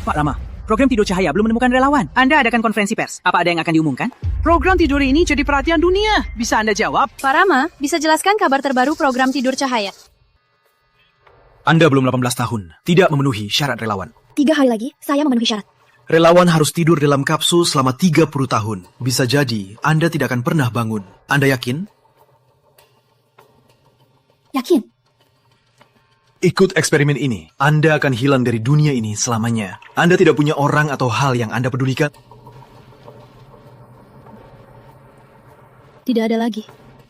Pak Rama, program Tidur Cahaya belum menemukan relawan. Anda adakan konferensi pers. Apa ada yang akan diumumkan? Program tidur ini jadi perhatian dunia. Bisa Anda jawab? Pak Rama, bisa jelaskan kabar terbaru program Tidur Cahaya? Anda belum 18 tahun, tidak memenuhi syarat relawan. 3 hari lagi, saya memenuhi syarat. Relawan harus tidur dalam kapsul selama 30 tahun. Bisa jadi, Anda tidak akan pernah bangun. Anda yakin? Yakin? Ikut eksperimen ini, Anda akan hilang dari dunia ini selamanya. Anda tidak punya orang atau hal yang Anda pedulikan. Tidak ada lagi.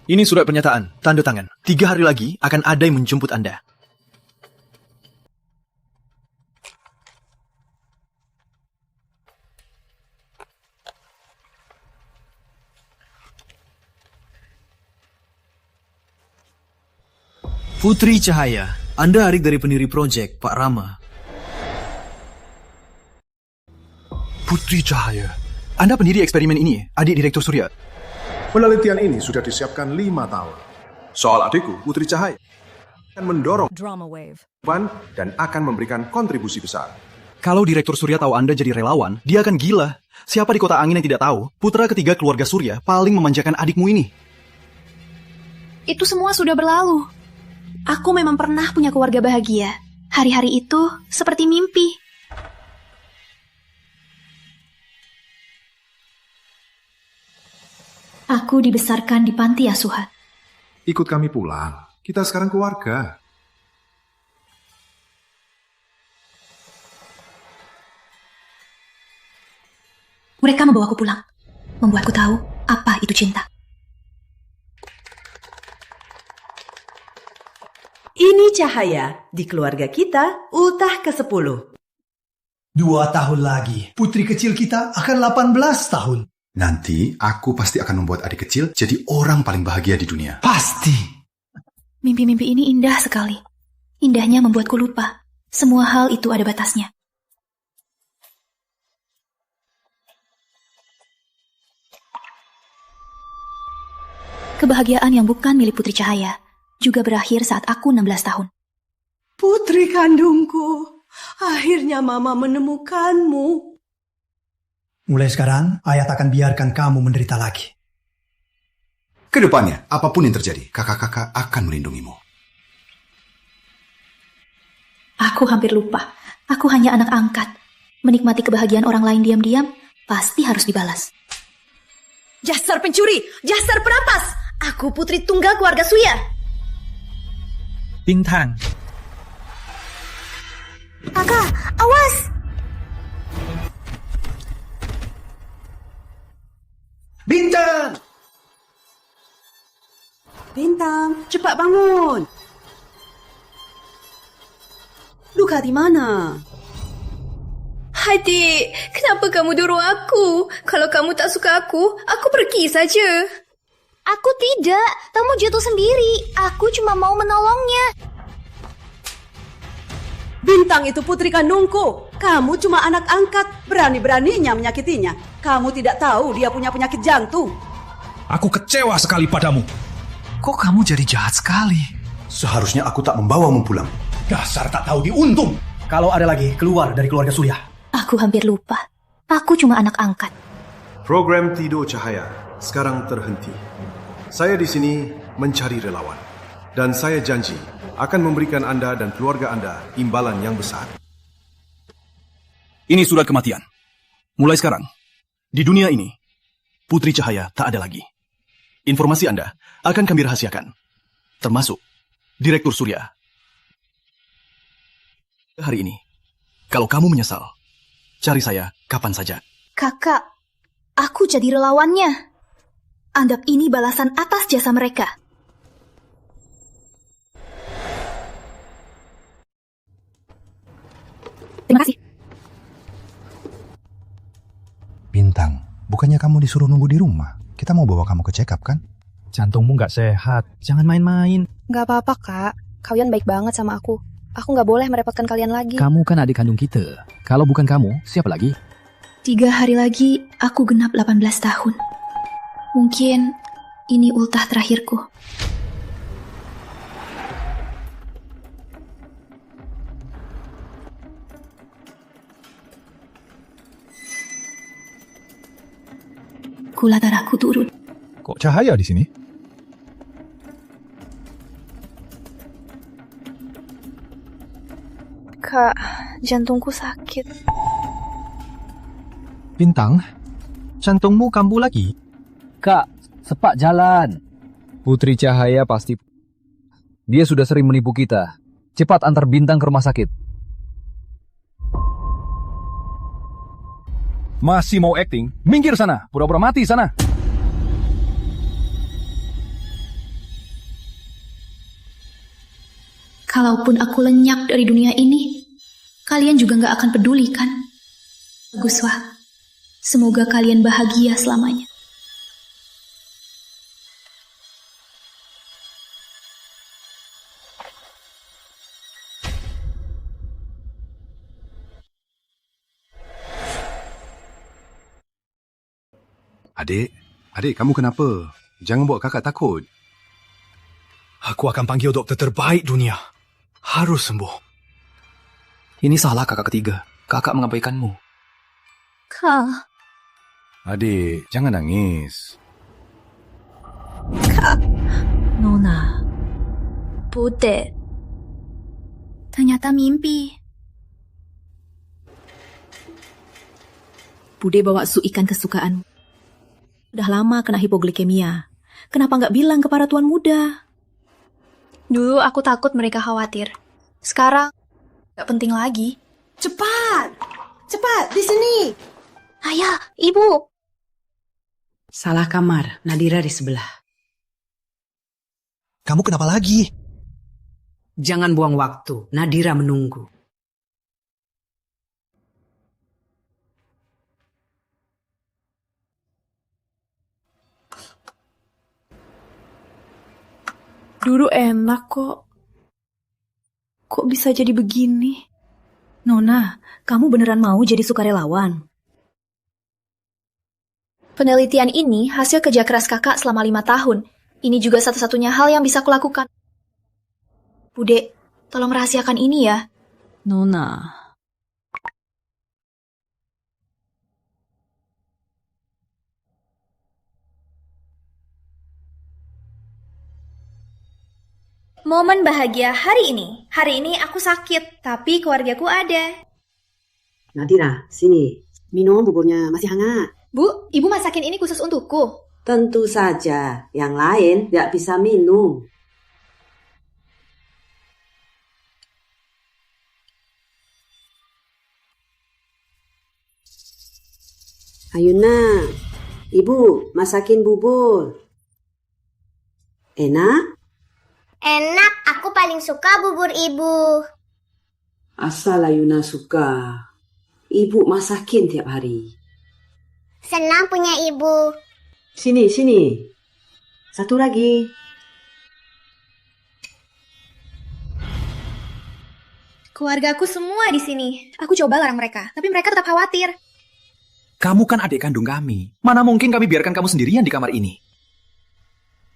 Ini surat pernyataan, tanda tangan. 3 hari lagi akan ada yang menjemput Anda. Putri Cahaya, Anda adik dari pendiri proyek, Pak Rama. Putri Cahaya, Anda pendiri eksperimen ini, adik Direktur Surya. Penelitian ini sudah disiapkan 5 tahun. Soal adikku, Putri Cahaya, akan mendorong perubahan dan akan memberikan kontribusi besar. Kalau Direktur Surya tahu Anda jadi relawan, dia akan gila. Siapa di kota angin yang tidak tahu, putra ketiga keluarga Surya paling memanjakan adikmu ini? Itu semua sudah berlalu. Aku memang pernah punya keluarga bahagia. Hari-hari itu seperti mimpi. Aku dibesarkan di panti asuhan. Ikut kami pulang. Kita sekarang keluarga. Mereka membawaku pulang. Membuatku tahu apa itu cinta. Ini Cahaya, di keluarga kita, ultah ke-10. 2 tahun lagi, putri kecil kita akan 18 tahun. Nanti aku pasti akan membuat adik kecil jadi orang paling bahagia di dunia. Pasti. Mimpi-mimpi ini indah sekali. Indahnya membuatku lupa. Semua hal itu ada batasnya. Kebahagiaan yang bukan milik Putri Cahaya juga berakhir saat aku 16 tahun. Putri kandungku, akhirnya Mama menemukanmu. Mulai sekarang, ayah akan biarkan kamu menderita lagi. Kedepannya, apapun yang terjadi, kakak-kakak akan melindungimu. Aku hampir lupa. Aku hanya anak angkat. Menikmati kebahagiaan orang lain diam-diam, pasti harus dibalas. Jasar pencuri, jasar perampas. Aku putri tunggal keluarga Surya. Bintang. Kakak, awas! Bintang! Bintang, cepat bangun. Luka di mana? Adik, kenapa kamu dorong aku? Kalau kamu tak suka aku pergi saja. Aku tidak. Kamu jatuh sendiri. Aku cuma mau menolongnya. Bintang itu putri kandungku. Kamu cuma anak angkat. Berani-beraninya menyakitinya. Kamu tidak tahu dia punya penyakit jantung. Aku kecewa sekali padamu. Kok kamu jadi jahat sekali? Seharusnya aku tak membawamu pulang. Dasar tak tahu diuntung. Kalau ada lagi, keluar dari keluarga Surya. Aku hampir lupa. Aku cuma anak angkat. Program Tidur Cahaya sekarang terhenti. Saya di sini mencari relawan. Dan saya janji akan memberikan Anda dan keluarga Anda imbalan yang besar. Ini surat kematian. Mulai sekarang, di dunia ini, Putri Cahaya tak ada lagi. Informasi Anda akan kami rahasiakan. Termasuk Direktur Surya. Hari ini, kalau kamu menyesal, cari saya kapan saja. Kakak, aku jadi relawannya. Anggap ini balasan atas jasa mereka. Terima kasih. Bintang, bukannya kamu disuruh nunggu di rumah? Kita mau bawa kamu ke check up kan? Jantungmu nggak sehat. Jangan main-main. Gak apa-apa, Kak. Kalian baik banget sama aku. Aku gak boleh merepotkan kalian lagi. Kamu kan adik kandung kita. Kalau bukan kamu, siapa lagi? 3 hari lagi, aku genap 18 tahun. Mungkin ini ultah terakhirku. gula darahku turun. Kok Cahaya di sini? Kak, jantungku sakit. Bintang, jantungmu kambuh lagi? Kak, sepak jalan. Putri Cahaya pasti... Dia sudah sering menipu kita. Cepat antar Bintang ke rumah sakit. Masih mau acting? Minggir sana, pura-pura mati sana. Kalaupun aku lenyap dari dunia ini, kalian juga gak akan peduli kan? Bagus, Wah. Semoga kalian bahagia selamanya. Adik, kamu kenapa? Jangan buat kakak takut. Aku akan panggil doktor terbaik dunia. Harus sembuh. Ini salah kakak ketiga. Kakak mengabaikanmu. Kak. Adik, jangan nangis. Kak. Nona. Bude. Ternyata mimpi. Bude bawa sup ikan kesukaan. Udah lama kena hipoglikemia. Kenapa nggak bilang kepada tuan muda? Dulu aku takut mereka khawatir. Sekarang nggak penting lagi. Cepat! Cepat, di sini! Ayah, Ibu! Salah kamar, Nadira di sebelah. Kamu kenapa lagi? Jangan buang waktu, Nadira menunggu. Dulu enak kok. Kok bisa jadi begini? Nona, kamu beneran mau jadi sukarelawan? Penelitian ini hasil kerja keras kakak selama 5 tahun. Ini juga satu-satunya hal yang bisa kulakukan. Bude, tolong rahasiakan ini ya. Nona. Momen bahagia hari ini. Hari ini aku sakit, tapi keluargaku ada. Nadira, sini. Minum buburnya masih hangat. Bu, Ibu masakin ini khusus untukku. Tentu saja. Yang lain tidak bisa minum. Ayuna, Ibu masakin bubur. Enak? Enak, aku paling suka bubur ibu. Asal Ayuna suka. Ibu masakin tiap hari. Senang punya ibu. Sini. Satu lagi. Keluargaku semua di sini. Aku coba larang mereka, tapi mereka tetap khawatir. Kamu kan adik kandung kami. Mana mungkin kami biarkan kamu sendirian di kamar ini?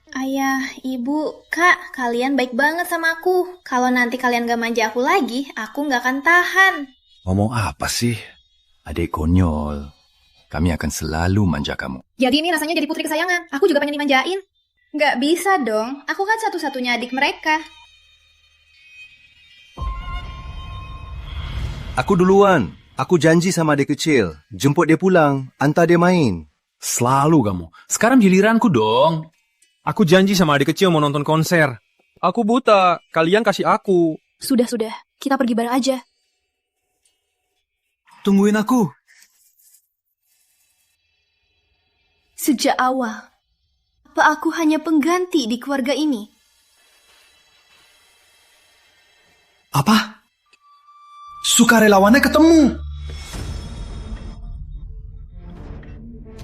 Ayah, ibu, kak, kalian baik banget sama aku. Kalau nanti kalian gak manja aku lagi, aku gak akan tahan. Ngomong apa sih? Adik konyol. Kami akan selalu manja kamu. Jadi ini rasanya jadi putri kesayangan. Aku juga pengen dimanjain. Gak bisa dong, aku kan satu-satunya adik mereka. Aku duluan. Aku janji sama adik kecil. Jemput dia pulang, antar dia main. Selalu kamu. Sekarang giliranku dong. Aku janji sama adik kecil mau nonton konser. Aku buta, kalian kasih aku. Sudah, kita pergi bareng aja. Tungguin aku. Sejak awal, apa aku hanya pengganti di keluarga ini? Apa? Sukarelawannya ketemu.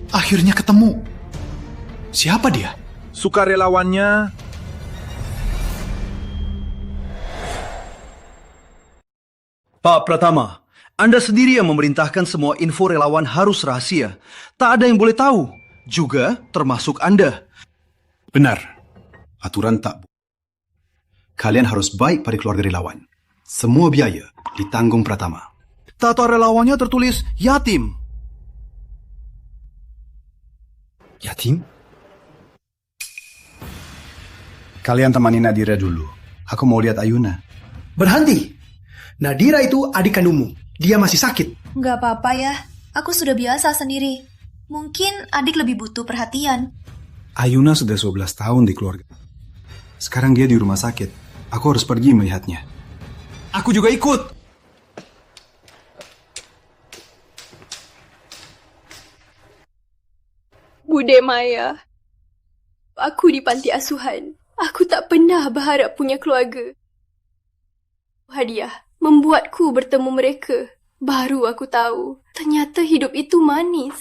Akhirnya ketemu. Siapa dia? Sukarelawannya... Pak Pratama, Anda sendiri yang memerintahkan semua info relawan harus rahasia. Tak ada yang boleh tahu, juga termasuk Anda. Benar. Aturan tak. Kalian harus baik pada keluarga relawan. Semua biaya ditanggung Pratama. Tata relawannya tertulis yatim. Yatim? Kalian temani Nadira dulu. Aku mau lihat Ayuna. Berhenti. Nadira itu adik kandungmu. Dia masih sakit. Nggak apa-apa ya. Aku sudah biasa sendiri. Mungkin adik lebih butuh perhatian. Ayuna sudah 11 tahun di keluarga. Sekarang dia di rumah sakit. Aku harus pergi melihatnya. Aku juga ikut. Bude Maya, aku di panti asuhan. Aku tak pernah berharap punya keluarga. Hadiah membuatku bertemu mereka. Baru aku tahu, ternyata hidup itu manis.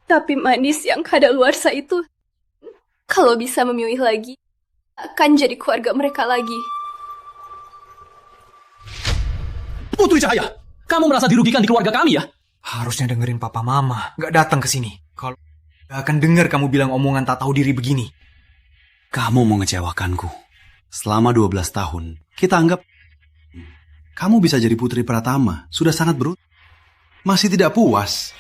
Tapi manis yang kadaluarsa itu, kalau bisa memilih lagi, akan jadi keluarga mereka lagi. Putri Cahaya, kamu merasa dirugikan di keluarga kami ya? Harusnya dengerin papa mama, gak datang ke sini. Kalau gak akan dengar kamu bilang omongan tak tahu diri begini. Kamu mau ngecewakanku. Selama 12 tahun, kita anggap kamu bisa jadi Putri Pratama. Sudah sangat beruntung. Masih tidak puas.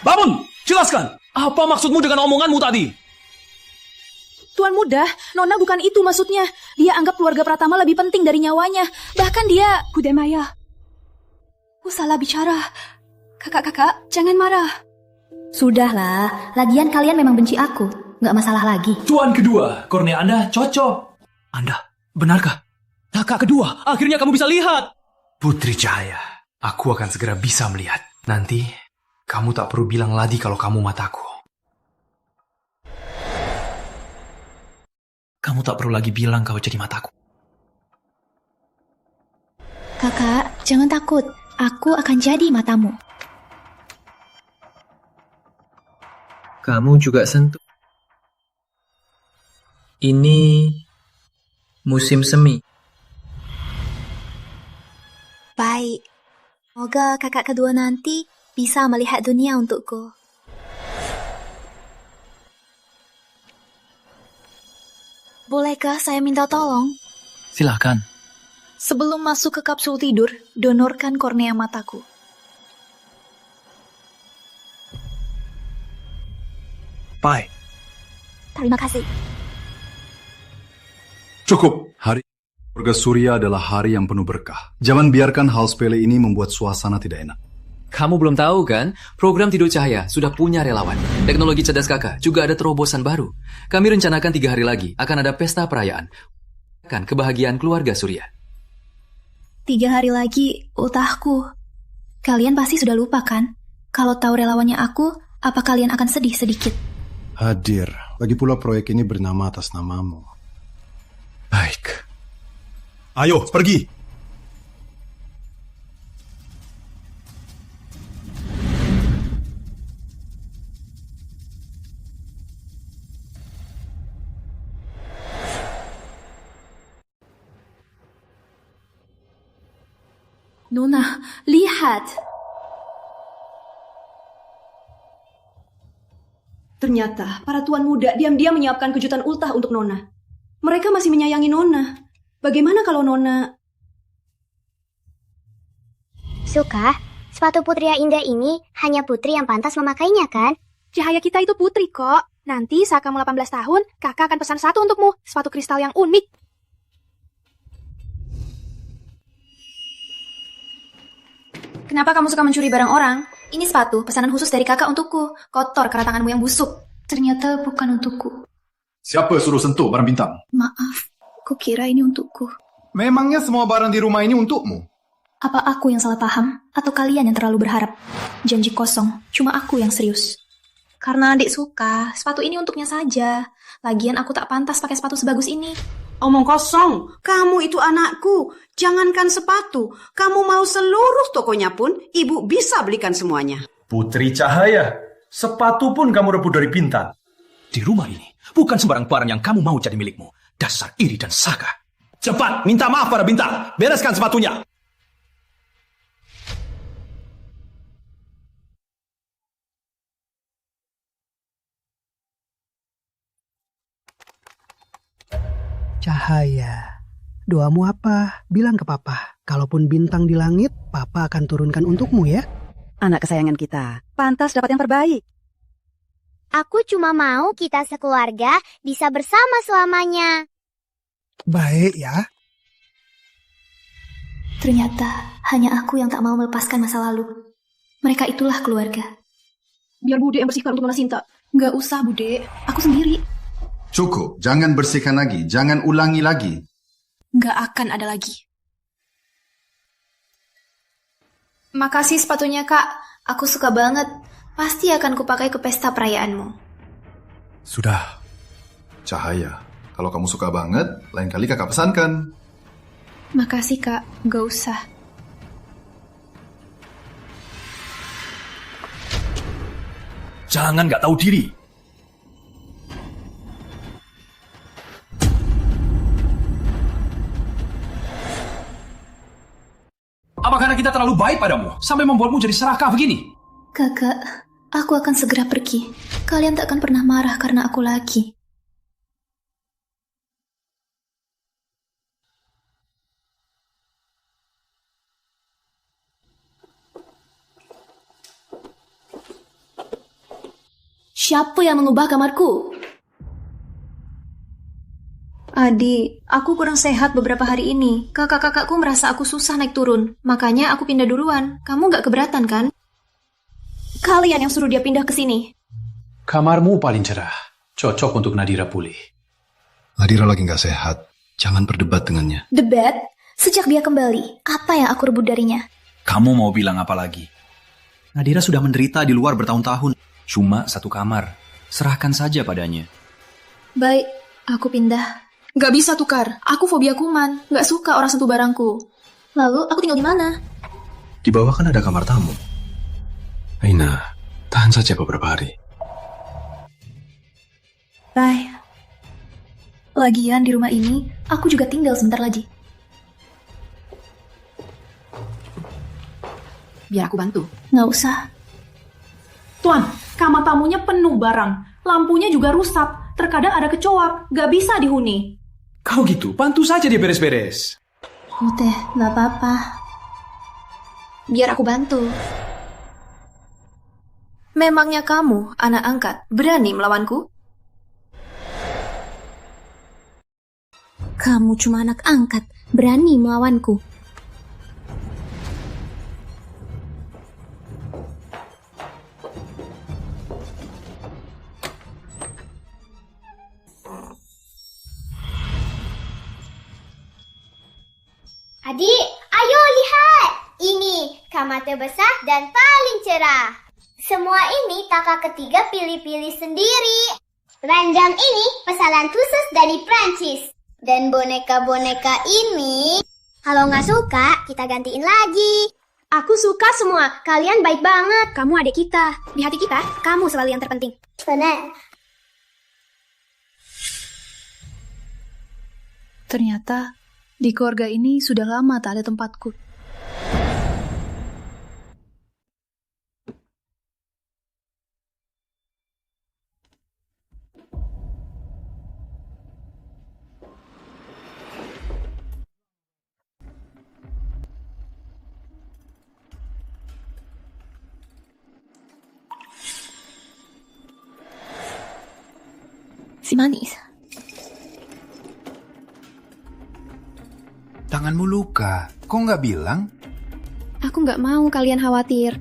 Bangun! Jelaskan! Apa maksudmu dengan omonganmu tadi? Tuan Muda, Nona bukan itu maksudnya. Dia anggap keluarga Pratama lebih penting dari nyawanya. Bahkan dia... Bude Maya, aku salah bicara. Kakak-kakak, jangan marah. Sudahlah, lagian kalian memang benci aku. Nggak masalah lagi. Tuan kedua, kornea Anda cocok. Anda, benarkah? Kakak kedua, akhirnya kamu bisa lihat. Putri Cahaya, aku akan segera bisa melihat. Nanti, kamu tak perlu bilang lagi kalau kamu mataku. Kamu tak perlu lagi bilang kau jadi mataku. Kakak, jangan takut. Aku akan jadi matamu. Kamu juga sentuh. Ini musim semi. Baik. Semoga kakak kedua nanti bisa melihat dunia untukku. Bolehkah saya minta tolong? Silahkan. Sebelum masuk ke kapsul tidur, donorkan kornea mataku. Pai. Terima kasih. Cukup. Hari keluarga Surya adalah hari yang penuh berkah. Jangan biarkan hal sepele ini membuat suasana tidak enak. Kamu belum tahu kan? Program Tidur Cahaya sudah punya relawan. Teknologi cerdas kakak juga ada terobosan baru. Kami rencanakan 3 hari lagi akan ada pesta perayaan. Kebahagiaan keluarga Surya. 3 hari lagi, ultahku. Kalian pasti sudah lupa kan? Kalau tahu relawannya aku, apa kalian akan sedih sedikit? Hadir. Lagi pula proyek ini bernama atas namamu. Baik. Ayo, pergi. Nona, lihat. Ternyata para tuan muda diam-diam menyiapkan kejutan ultah untuk Nona. Mereka masih menyayangi Nona. Bagaimana kalau Nona... Suka, sepatu putri yang indah ini hanya putri yang pantas memakainya kan? Cahaya kita itu putri kok. Nanti saat kamu 18 tahun, kakak akan pesan satu untukmu. Sepatu kristal yang unik. Kenapa kamu suka mencuri barang orang? Ini sepatu, pesanan khusus dari kakak untukku. Kotor karena tanganmu yang busuk. Ternyata bukan untukku. Siapa suruh sentuh barang bintang? Maaf, kukira ini untukku. Memangnya semua barang di rumah ini untukmu? Apa aku yang salah paham? Atau kalian yang terlalu berharap? Janji kosong, cuma aku yang serius. Karena adik suka, sepatu ini untuknya saja. Lagian aku tak pantas pakai sepatu sebagus ini. Omong kosong, kamu itu anakku. Jangankan sepatu, kamu mau seluruh tokonya pun, ibu bisa belikan semuanya. Putri Cahaya, sepatu pun kamu rebut dari Bintang. Di rumah ini, bukan sembarang barang yang kamu mau jadi milikmu. Dasar iri dan saka. Cepat, minta maaf pada Bintang. Bereskan sepatunya. Cahaya, doamu apa? Bilang ke Papa. Kalaupun bintang di langit, Papa akan turunkan untukmu ya. Anak kesayangan kita, pantas dapat yang terbaik. Aku cuma mau kita sekeluarga bisa bersama selamanya. Baik ya. Ternyata hanya aku yang tak mau melepaskan masa lalu. Mereka itulah keluarga. Biar Bude yang bersihkan untuk Nona Sinta. Nggak usah, Bude. Aku sendiri. Cukup, jangan bersihkan lagi, jangan ulangi lagi. Nggak akan ada lagi. Makasih sepatunya, Kak. Aku suka banget. Pasti akan kupakai ke pesta perayaanmu. Sudah. Cahaya, kalau kamu suka banget, lain kali kakak pesankan. Makasih, Kak. Nggak usah. Jangan nggak tahu diri. Apa karena kita terlalu baik padamu, sampai membuatmu jadi serakah begini? Kakak, aku akan segera pergi. Kalian tak akan pernah marah karena aku lagi. Siapa yang mengubah kamarku? Adik, aku kurang sehat beberapa hari ini. Kakak-kakakku merasa aku susah naik turun. Makanya aku pindah duluan. Kamu gak keberatan kan? Kalian yang suruh dia pindah ke sini. Kamarmu paling cerah. Cocok untuk Nadira pulih. Nadira lagi nggak sehat. Jangan berdebat dengannya. Debat? Sejak dia kembali, apa yang aku rebut darinya? Kamu mau bilang apa lagi? Nadira sudah menderita di luar bertahun-tahun. Cuma satu kamar. Serahkan saja padanya. Baik, aku pindah. Gak bisa tukar. Aku fobia kuman. Gak suka orang sentuh barangku. Lalu aku tinggal di mana? Di bawah kan ada kamar tamu. Aina, tahan saja beberapa hari. Bye. Lagian di rumah ini, aku juga tinggal sebentar lagi. Biar aku bantu. Nggak usah. Tuan, kamar tamunya penuh barang. Lampunya juga rusak. Terkadang ada kecoak. Gak bisa dihuni. Kau gitu, bantu saja dia beres-beres. Udah, nggak apa-apa. Biar aku bantu. Memangnya kamu, anak angkat, berani melawanku? Kamu cuma anak angkat, berani melawanku. Adik, ayo lihat. Ini kamar terbesar dan paling cerah. Semua ini kakak ketiga pilih-pilih sendiri. Ranjang ini pesanan khusus dari Prancis. Dan boneka-boneka ini, kalau nggak suka, kita gantiin lagi. Aku suka semua. Kalian baik banget. Kamu adik kita. Di hati kita, kamu selalu yang terpenting. Benar. Ternyata di keluarga ini sudah lama tak ada tempatku. Si manis. Tanganmu luka, kok nggak bilang? Aku nggak mau kalian khawatir.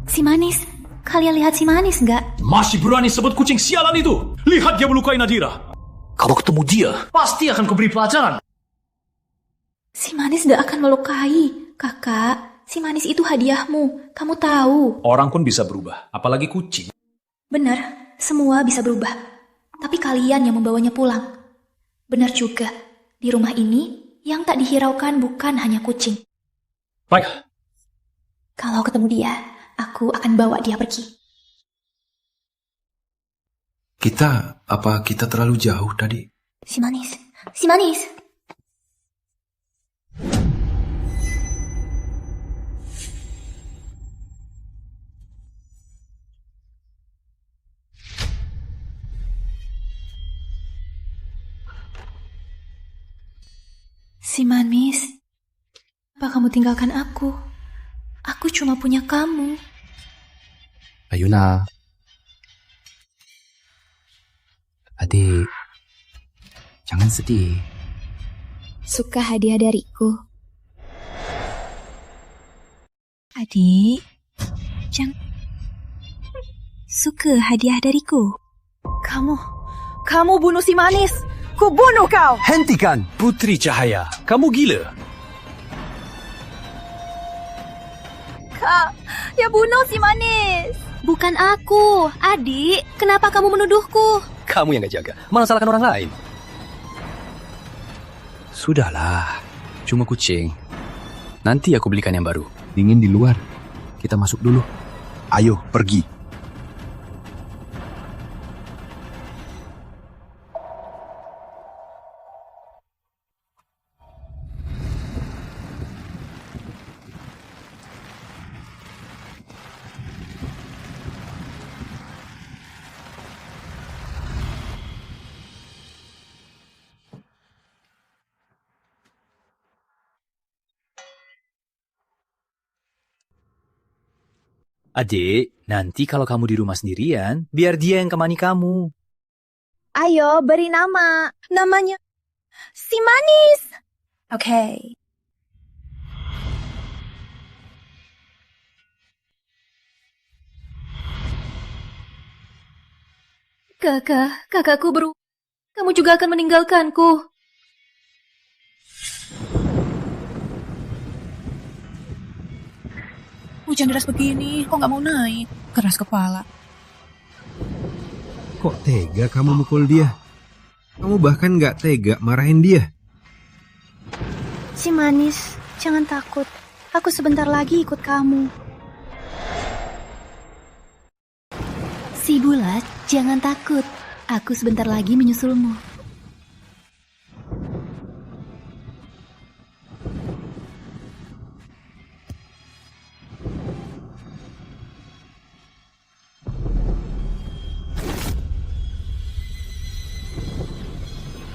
Si manis, kalian lihat si manis nggak? Masih berani sebut kucing sialan itu? Lihat dia melukai Nadira. Kalau ketemu dia, pasti akan kuberi pelajaran. Si manis nggak akan melukai, kakak. Si manis itu hadiahmu, kamu tahu. Orang pun bisa berubah, apalagi kucing. Benar, semua bisa berubah. Tapi kalian yang membawanya pulang. Benar juga, di rumah ini yang tak dihiraukan bukan hanya kucing. Baik. Kalau ketemu dia, aku akan bawa dia pergi. Apa kita terlalu jauh tadi? Si manis, si manis. Si manis, apa kamu tinggalkan aku? Aku cuma punya kamu. Ayuna. Adik, jangan sedih. Suka hadiah dariku? Adik, jangan. Suka hadiah dariku? Kamu bunuh si manis. Ku bunuh kau. Hentikan, Putri Cahaya. Kamu gila. Kak, ya bunuh si manis. Bukan aku. Adik, kenapa kamu menuduhku? Kamu yang gak jaga, malah salahkan orang lain. Sudahlah, cuma kucing. Nanti aku belikan yang baru. Dingin di luar. Kita masuk dulu. Ayo, pergi. Adik, nanti kalau kamu di rumah sendirian, biar dia yang temani kamu. Ayo, beri nama. Namanya si manis. Oke. Kakakku kamu juga akan meninggalkanku. Hujan deras begini, kok nggak mau naik? Keras kepala. Kok tega kamu mukul dia? Kamu bahkan nggak tega marahin dia. Si manis, jangan takut. Aku sebentar lagi ikut kamu. Si bulat, jangan takut. Aku sebentar lagi menyusulmu.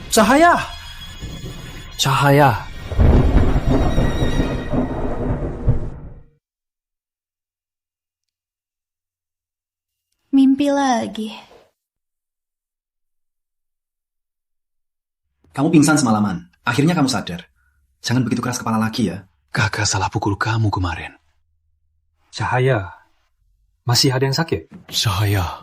Cahaya! Cahaya! Mimpi lagi. Kamu pingsan semalaman. Akhirnya kamu sadar. Jangan begitu keras kepala lagi ya. Kakak salah pukul kamu kemarin. Cahaya, masih ada yang sakit? Cahaya,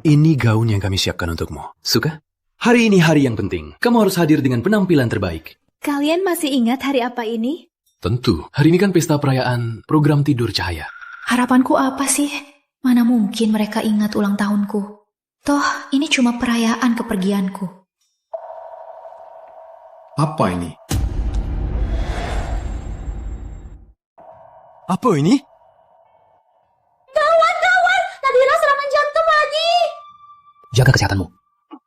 ini gaun yang kami siapkan untukmu. Suka? Hari ini hari yang penting. Kamu harus hadir dengan penampilan terbaik. Kalian masih ingat hari apa ini? Tentu. Hari ini kan pesta perayaan program tidur Cahaya. Harapanku apa sih? Mana mungkin mereka ingat ulang tahunku. Toh, ini cuma perayaan kepergianku. Apa ini? Apa ini? Gawat! Nadira serangan jantung lagi! Jaga kesehatanmu.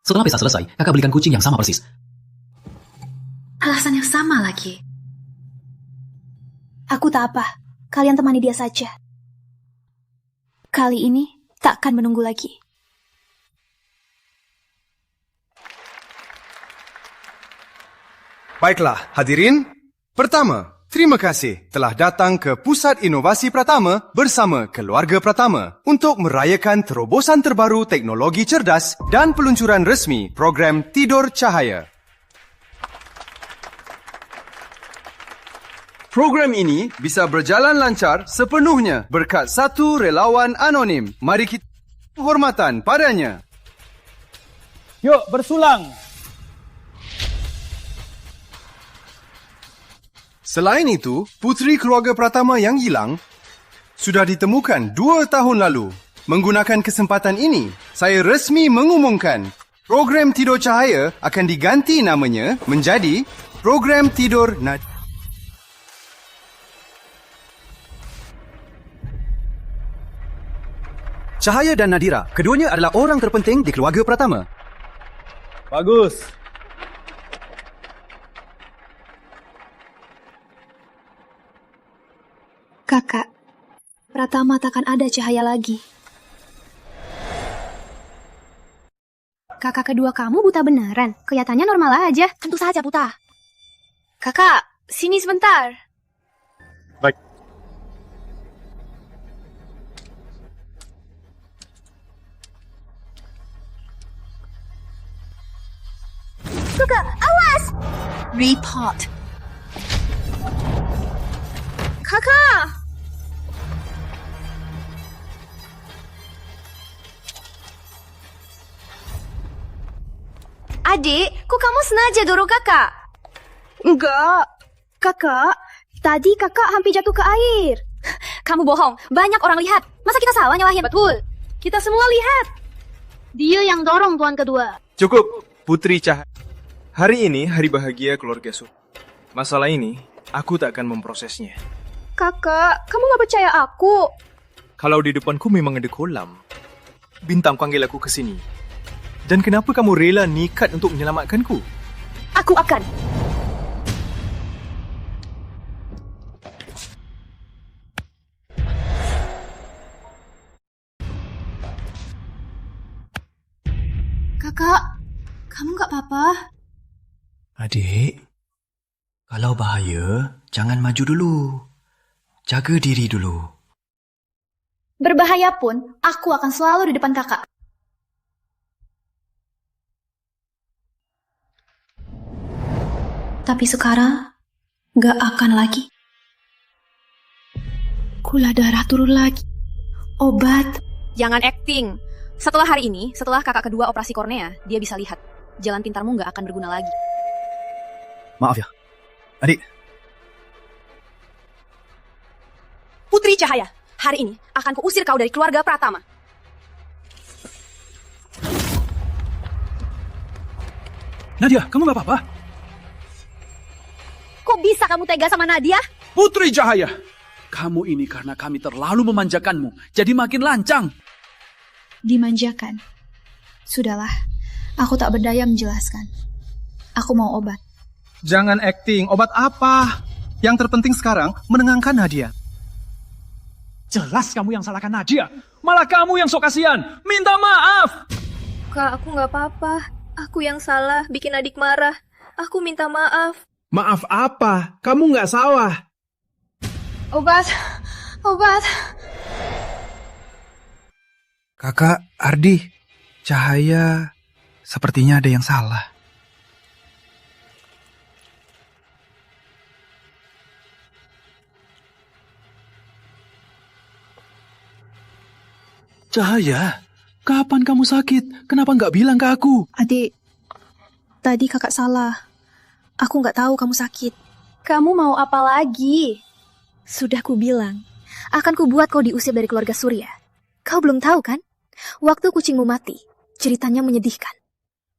Setelah pesta selesai, kakak belikan kucing yang sama persis. Alasan yang sama lagi. Aku tak apa. Kalian temani dia saja. Kali ini tak akan menunggu lagi. Baiklah, hadirin. Pertama, terima kasih telah datang ke Pusat Inovasi Pratama bersama keluarga Pratama untuk merayakan terobosan terbaru teknologi cerdas dan peluncuran resmi program Tidur Cahaya. Program ini bisa berjalan lancar sepenuhnya berkat satu relawan anonim. Mari kita hormatan padanya. Yuk, bersulang. Selain itu, puteri keluarga Pratama yang hilang sudah ditemukan 2 tahun lalu. Menggunakan kesempatan ini, saya resmi mengumumkan program Tidur Cahaya akan diganti namanya menjadi Program Tidur Nadira. Cahaya dan Nadira, keduanya adalah orang terpenting di keluarga Pratama. Bagus. Kakak, Pratama takkan ada cahaya lagi. Kakak kedua kamu buta beneran? Kelihatannya normal aja. Tentu saja buta. Kakak, sini sebentar. Baik. kakak. Awas! Repot. Kakak! Adik, kok kamu sengaja dorong kakak? Enggak. Kakak, tadi kakak hampir jatuh ke air. Kamu bohong, banyak orang lihat. Masa kita salah nyalahin? Betul. Kita semua lihat. Dia yang dorong tuan kedua. Cukup, Putri Cahaya. Hari ini hari bahagia keluarga Su. Masalah ini, aku tak akan memprosesnya. Kakak, kamu gak percaya aku? Kalau di depanku memang ada kolam, Bintang panggil aku ke sini. Dan kenapa kamu rela nikat untuk menyelamatkanku? Aku akan. Kakak, kamu gak apa-apa? Adik, kalau bahaya, jangan maju dulu. Jaga diri dulu. Berbahaya pun, aku akan selalu di depan kakak. Tapi sekarang, gak akan lagi. Gula darah turun lagi. Obat. Jangan acting. Setelah hari ini, setelah kakak kedua operasi kornea, dia bisa lihat. Jalan pintarmu gak akan berguna lagi. Maaf ya, adik. Putri Cahaya, hari ini akan kuusir kau dari keluarga Pratama. Nadia, kamu gak apa-apa? Kok bisa kamu tega sama Nadia? Putri Cahaya, kamu ini karena kami terlalu memanjakanmu, jadi makin lancang. Dimanjakan. Sudahlah, aku tak berdaya menjelaskan. Aku mau obat. Jangan acting, obat apa? Yang terpenting sekarang menenangkan Nadia. Jelas kamu yang salahkan Nadia. Malah kamu yang sok kasihan. Minta maaf. Kak, aku gak apa-apa. Aku yang salah, bikin adik marah. Aku minta maaf. Maaf apa? Kamu nggak salah. Obat. Kakak, Ardi, Cahaya, sepertinya ada yang salah. Cahaya, kapan kamu sakit? Kenapa nggak bilang ke aku? Adik, tadi kakak salah. Aku nggak tahu kamu sakit. Kamu mau apa lagi? Sudah kubilang, akan kubuat kau diusir dari keluarga Surya. Kau belum tahu kan? Waktu kucingmu mati, ceritanya menyedihkan.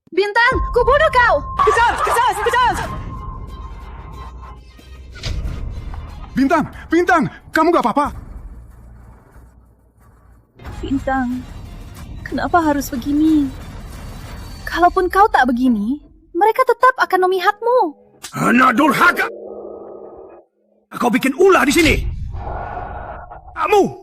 Bintang, kubunuh kau! Kejar! Bintang, kamu gak apa-apa? Bintang, kenapa harus begini? Kalaupun kau tak begini, mereka tetap akan memihatmu. Anak durhaka! Kau bikin ulah di sini. Kamu!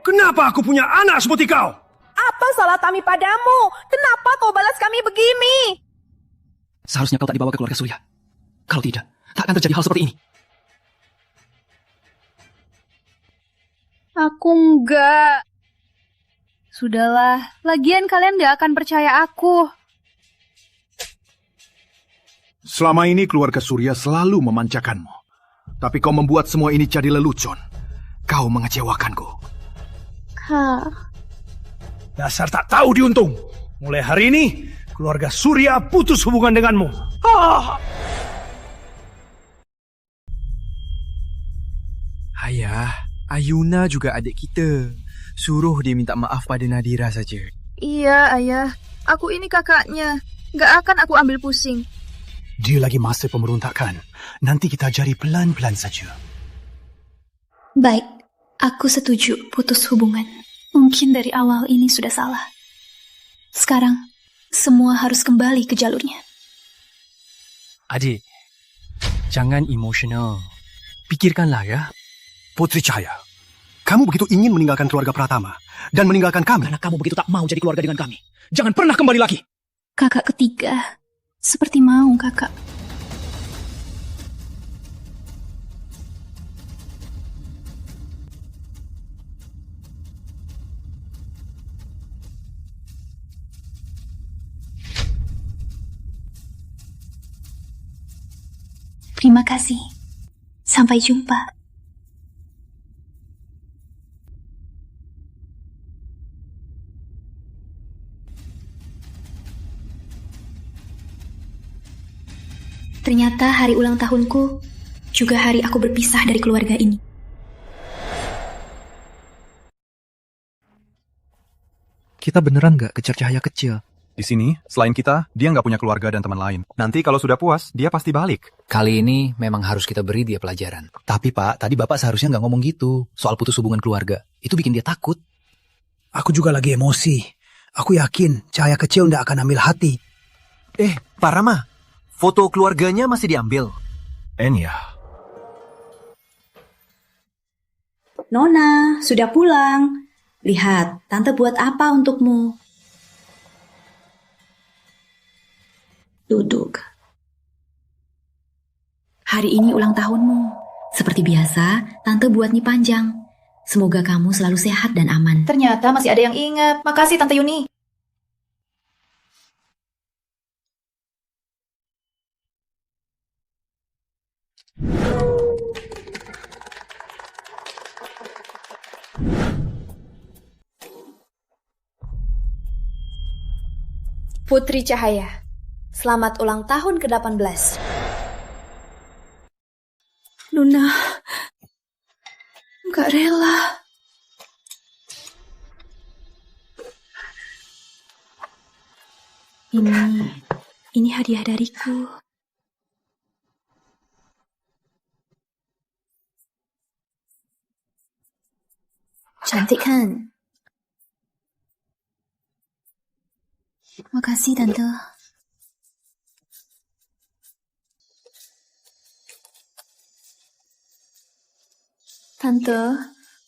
Kenapa aku punya anak seperti kau? Apa salah kami padamu? Kenapa kau balas kami begini? Seharusnya kau tak dibawa ke keluarga Surya. Kalau tidak, tak akan terjadi hal seperti ini. Aku enggak. Sudahlah, lagian kalian gak akan percaya aku. Selama ini keluarga Surya selalu memanjakanmu. Tapi kau membuat semua ini jadi lelucon. Kau mengecewakanku. Kak. Dasar tak tahu diuntung. Mulai hari ini, keluarga Surya putus hubungan denganmu. Ayah, Ayuna juga adik kita. Suruh dia minta maaf pada Nadira saja. Iya, Ayah. Aku ini kakaknya. Gak akan aku ambil pusing. Dia lagi masa pemberontakan. Nanti kita cari pelan-pelan saja. Baik, aku setuju putus hubungan. Mungkin dari awal ini sudah salah. Sekarang, semua harus kembali ke jalurnya. Adik, jangan emosional. Pikirkanlah ya. Putri Cahaya, kamu begitu ingin meninggalkan keluarga Pratama dan meninggalkan kami. Karena kamu begitu tak mau jadi keluarga dengan kami. Jangan pernah kembali lagi. Kakak ketiga, seperti mau kakak. Terima kasih. Sampai jumpa. Ternyata hari ulang tahunku juga hari aku berpisah dari keluarga ini. Kita beneran nggak kejar Cahaya kecil? Di sini, selain kita, dia nggak punya keluarga dan teman lain. Nanti kalau sudah puas, dia pasti balik. Kali ini memang harus kita beri dia pelajaran. Tapi Pak, tadi Bapak seharusnya nggak ngomong gitu. Soal putus hubungan keluarga. Itu bikin dia takut. Aku juga lagi emosi. Aku yakin Cahaya kecil nggak akan ambil hati. Pak Rama, foto keluarganya masih diambil. Enya. Nona, sudah pulang. Lihat, Tante buat apa untukmu? Duduk. Hari ini ulang tahunmu. Seperti biasa, Tante buat mie panjang. Semoga kamu selalu sehat dan aman. Ternyata masih ada yang ingat. Makasih Tante Yuni. Putri Cahaya, selamat ulang tahun ke-18. Luna, nggak rela. Ini hadiah dariku. Cantik kan? Makasih, Tante. Tante,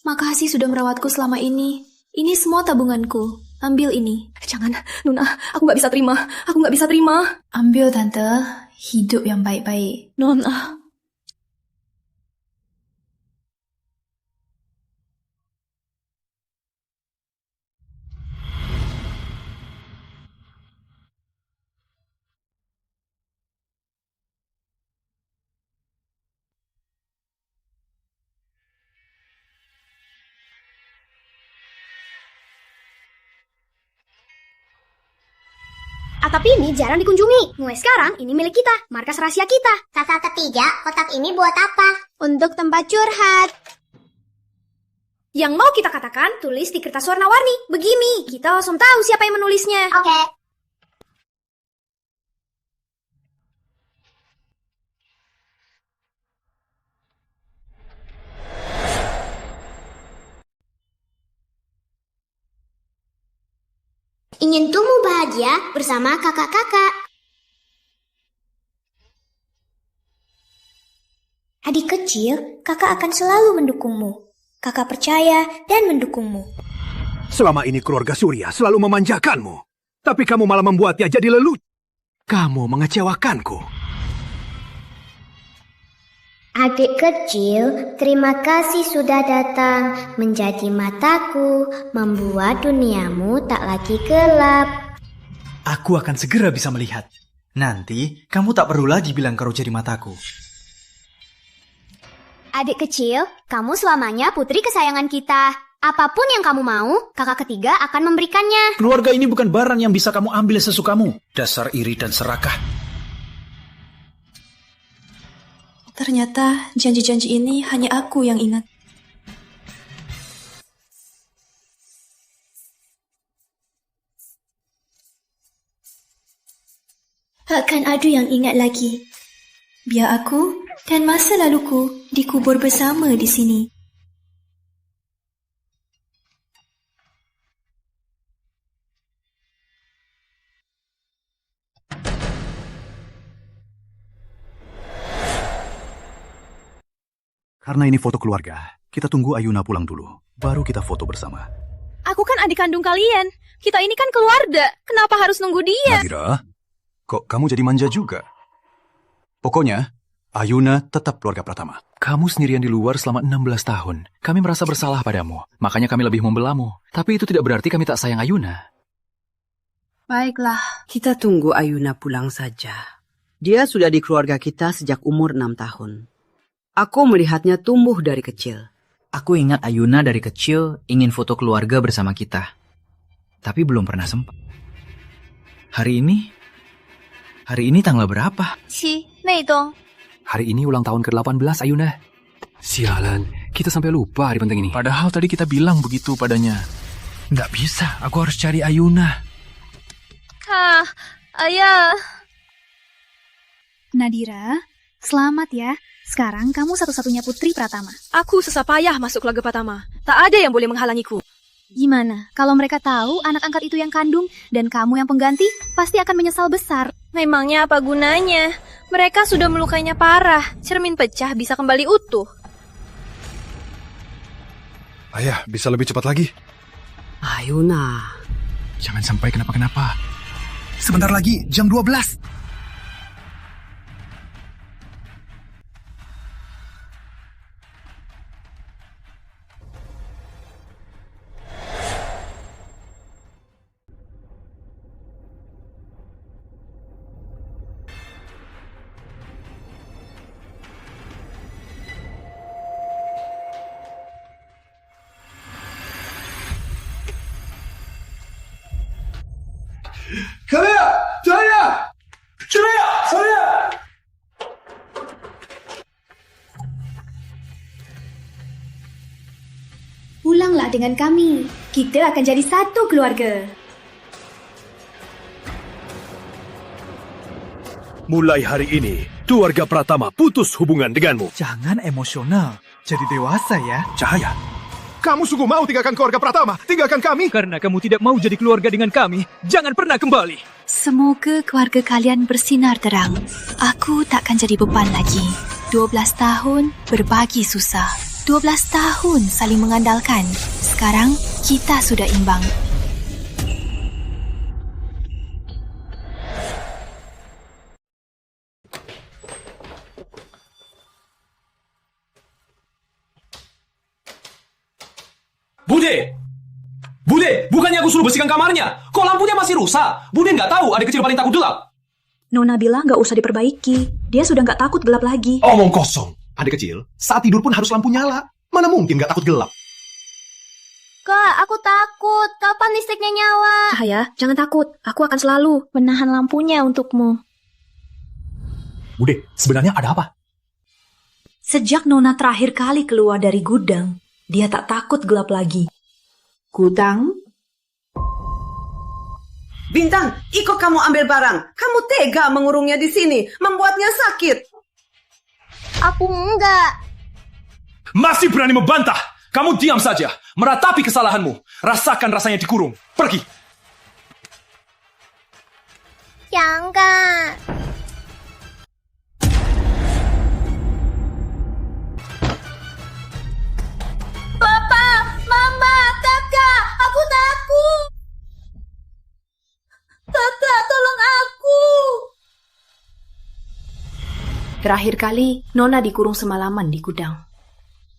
makasih sudah merawatku selama ini. Ini semua tabunganku. Ambil ini. Jangan, Nona. Aku nggak bisa terima. Aku nggak bisa terima. Ambil, Tante. Hidup yang baik-baik. Nona. Atap ini jarang dikunjungi. Mulai sekarang ini milik kita, markas rahasia kita. Kakak ketiga, kotak ini buat apa? Untuk tempat curhat. Yang mau kita katakan, tulis di kertas warna-warni. Begini, kita langsung tahu siapa yang menulisnya. Oke. Ingin tumbuh bahagia bersama kakak-kakak. Adik kecil, kakak akan selalu mendukungmu. Kakak percaya dan mendukungmu. Selama ini keluarga Surya selalu memanjakanmu. Tapi kamu malah membuatnya jadi lelucon. Kamu mengecewakanku. Adik kecil, terima kasih sudah datang menjadi mataku, membuat duniamu tak lagi gelap. Aku akan segera bisa melihat. Nanti, kamu tak perlu lagi bilang kau jadi mataku. Adik kecil, kamu selamanya putri kesayangan kita. Apapun yang kamu mau, kakak ketiga akan memberikannya. Keluarga ini bukan barang yang bisa kamu ambil sesukamu. Dasar iri dan serakah. Ternyata janji-janji ini hanya aku yang ingat. Takkan ada yang ingat lagi. Biar aku dan masa laluku dikubur bersama di sini. Karena ini foto keluarga, kita tunggu Ayuna pulang dulu. Baru kita foto bersama. Aku kan adik kandung kalian. Kita ini kan keluarga. Kenapa harus nunggu dia? Nadira, kok kamu jadi manja juga? Pokoknya, Ayuna tetap keluarga Pratama. Kamu sendirian di luar selama 16 tahun. Kami merasa bersalah padamu. Makanya kami lebih membelamu. Tapi itu tidak berarti kami tak sayang Ayuna. Baiklah, kita tunggu Ayuna pulang saja. Dia sudah di keluarga kita sejak umur 6 tahun. Aku melihatnya tumbuh dari kecil. Aku ingat Ayuna dari kecil ingin foto keluarga bersama kita. Tapi belum pernah sempat. Hari ini tanggal berapa? 7,内东. Hari ini ulang tahun ke-18 Ayuna. Sialan, kita sampai lupa hari penting ini. Padahal tadi kita bilang begitu padanya. Nggak bisa, aku harus cari Ayuna. Kak, ayah. Nadira, selamat ya. Sekarang kamu satu-satunya putri Pratama. Aku susah payah masuk keluarga Pratama. Tak ada yang boleh menghalangiku. Gimana? Kalau mereka tahu anak angkat itu yang kandung dan kamu yang pengganti, pasti akan menyesal besar. Memangnya apa gunanya? Mereka sudah melukainya parah. Cermin pecah bisa kembali utuh. Ayah, bisa lebih cepat lagi? Ayuna. Jangan sampai kenapa-kenapa. Sebentar lagi, jam 12. Cahaya! Cahaya! Cahaya! Cahaya! Pulanglah dengan kami. Kita akan jadi satu keluarga. Mulai hari ini, keluarga Pratama putus hubungan denganmu. Jangan emosional. Jadi dewasa ya. Cahaya, kamu sungguh mau tinggalkan keluarga Pratama? Tinggalkan kami? Karena kamu tidak mau jadi keluarga dengan kami, jangan pernah kembali. Semoga keluarga kalian bersinar terang. Aku takkan jadi beban lagi. 12 tahun berbagi susah. 12 tahun saling mengandalkan. Sekarang kita sudah imbang. Bude, bukannya aku suruh bersihkan kamarnya? Kok lampunya masih rusak? Bude nggak tahu adik kecil paling takut gelap. Nona bilang nggak usah diperbaiki. Dia sudah nggak takut gelap lagi. Omong kosong. Adik kecil, saat tidur pun harus lampu nyala. Mana mungkin nggak takut gelap? Kak, aku takut. Kapan listriknya nyala? Cahaya, jangan takut. Aku akan selalu menahan lampunya untukmu. Bude, sebenarnya ada apa? Sejak Nona terakhir kali keluar dari gudang, dia tak takut gelap lagi. Gudang? Bintang, ikut kamu ambil barang. Kamu tega mengurungnya di sini, membuatnya sakit. Aku enggak. Masih berani membantah? Kamu diam saja, meratapi kesalahanmu. Rasakan rasanya dikurung. Pergi. Jangan. Papa, Mama, Kakak, aku takut. Kakak, tolong aku. Terakhir kali, Nona dikurung semalaman di gudang.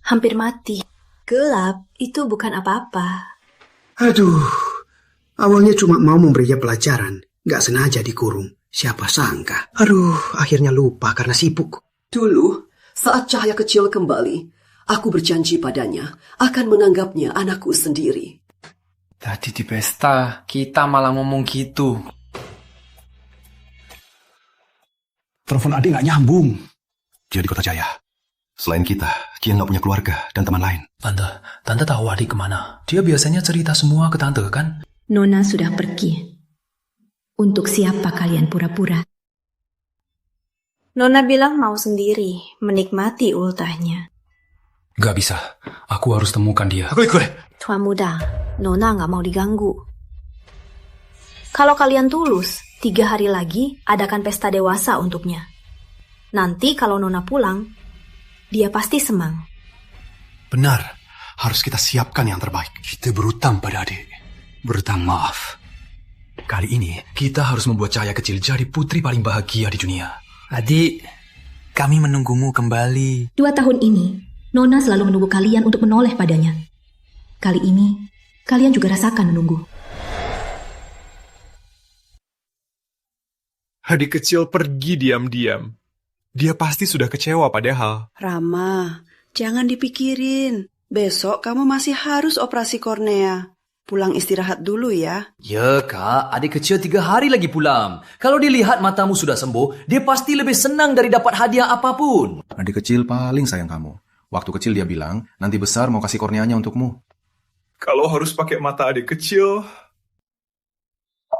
Hampir mati. Gelap itu bukan apa-apa. Aduh, awalnya cuma mau memberinya pelajaran. Gak sengaja dikurung. Siapa sangka. Aduh, akhirnya lupa karena sibuk. Dulu, saat Cahaya kecil kembali, aku berjanji padanya akan menganggapnya anakku sendiri. Tadi di pesta, kita malah ngomong gitu. Telepon adik gak nyambung. Dia di Kota Jaya. Selain kita, dia nggak punya keluarga dan teman lain. Tante tahu adik kemana. Dia biasanya cerita semua ke tante, kan? Nona sudah pergi. Untuk siapa kalian pura-pura? Nona bilang mau sendiri, menikmati ultahnya. Gak bisa, aku harus temukan dia. Aku ikut. Tuan muda, Nona nggak mau diganggu. Kalau kalian tulus, 3 hari lagi adakan pesta dewasa untuknya. Nanti kalau Nona pulang, dia pasti senang. Benar, harus kita siapkan yang terbaik. Kita berutang pada adik. Berutang maaf. Kali ini, kita harus membuat Cahaya kecil jadi putri paling bahagia di dunia. Adik, kami menunggumu kembali. 2 tahun ini, Nona selalu menunggu kalian untuk menoleh padanya. Kali ini, kalian juga rasakan menunggu. Adik kecil pergi diam-diam. Dia pasti sudah kecewa padahal. Rama, jangan dipikirin. Besok kamu masih harus operasi kornea. Pulang istirahat dulu ya. Ya kak, adik kecil 3 hari lagi pulang. Kalau dia lihat matamu sudah sembuh, dia pasti lebih senang dari dapat hadiah apapun. Adik kecil paling sayang kamu. Waktu kecil dia bilang, nanti besar mau kasih korneanya untukmu. Kalau harus pakai mata adik kecil,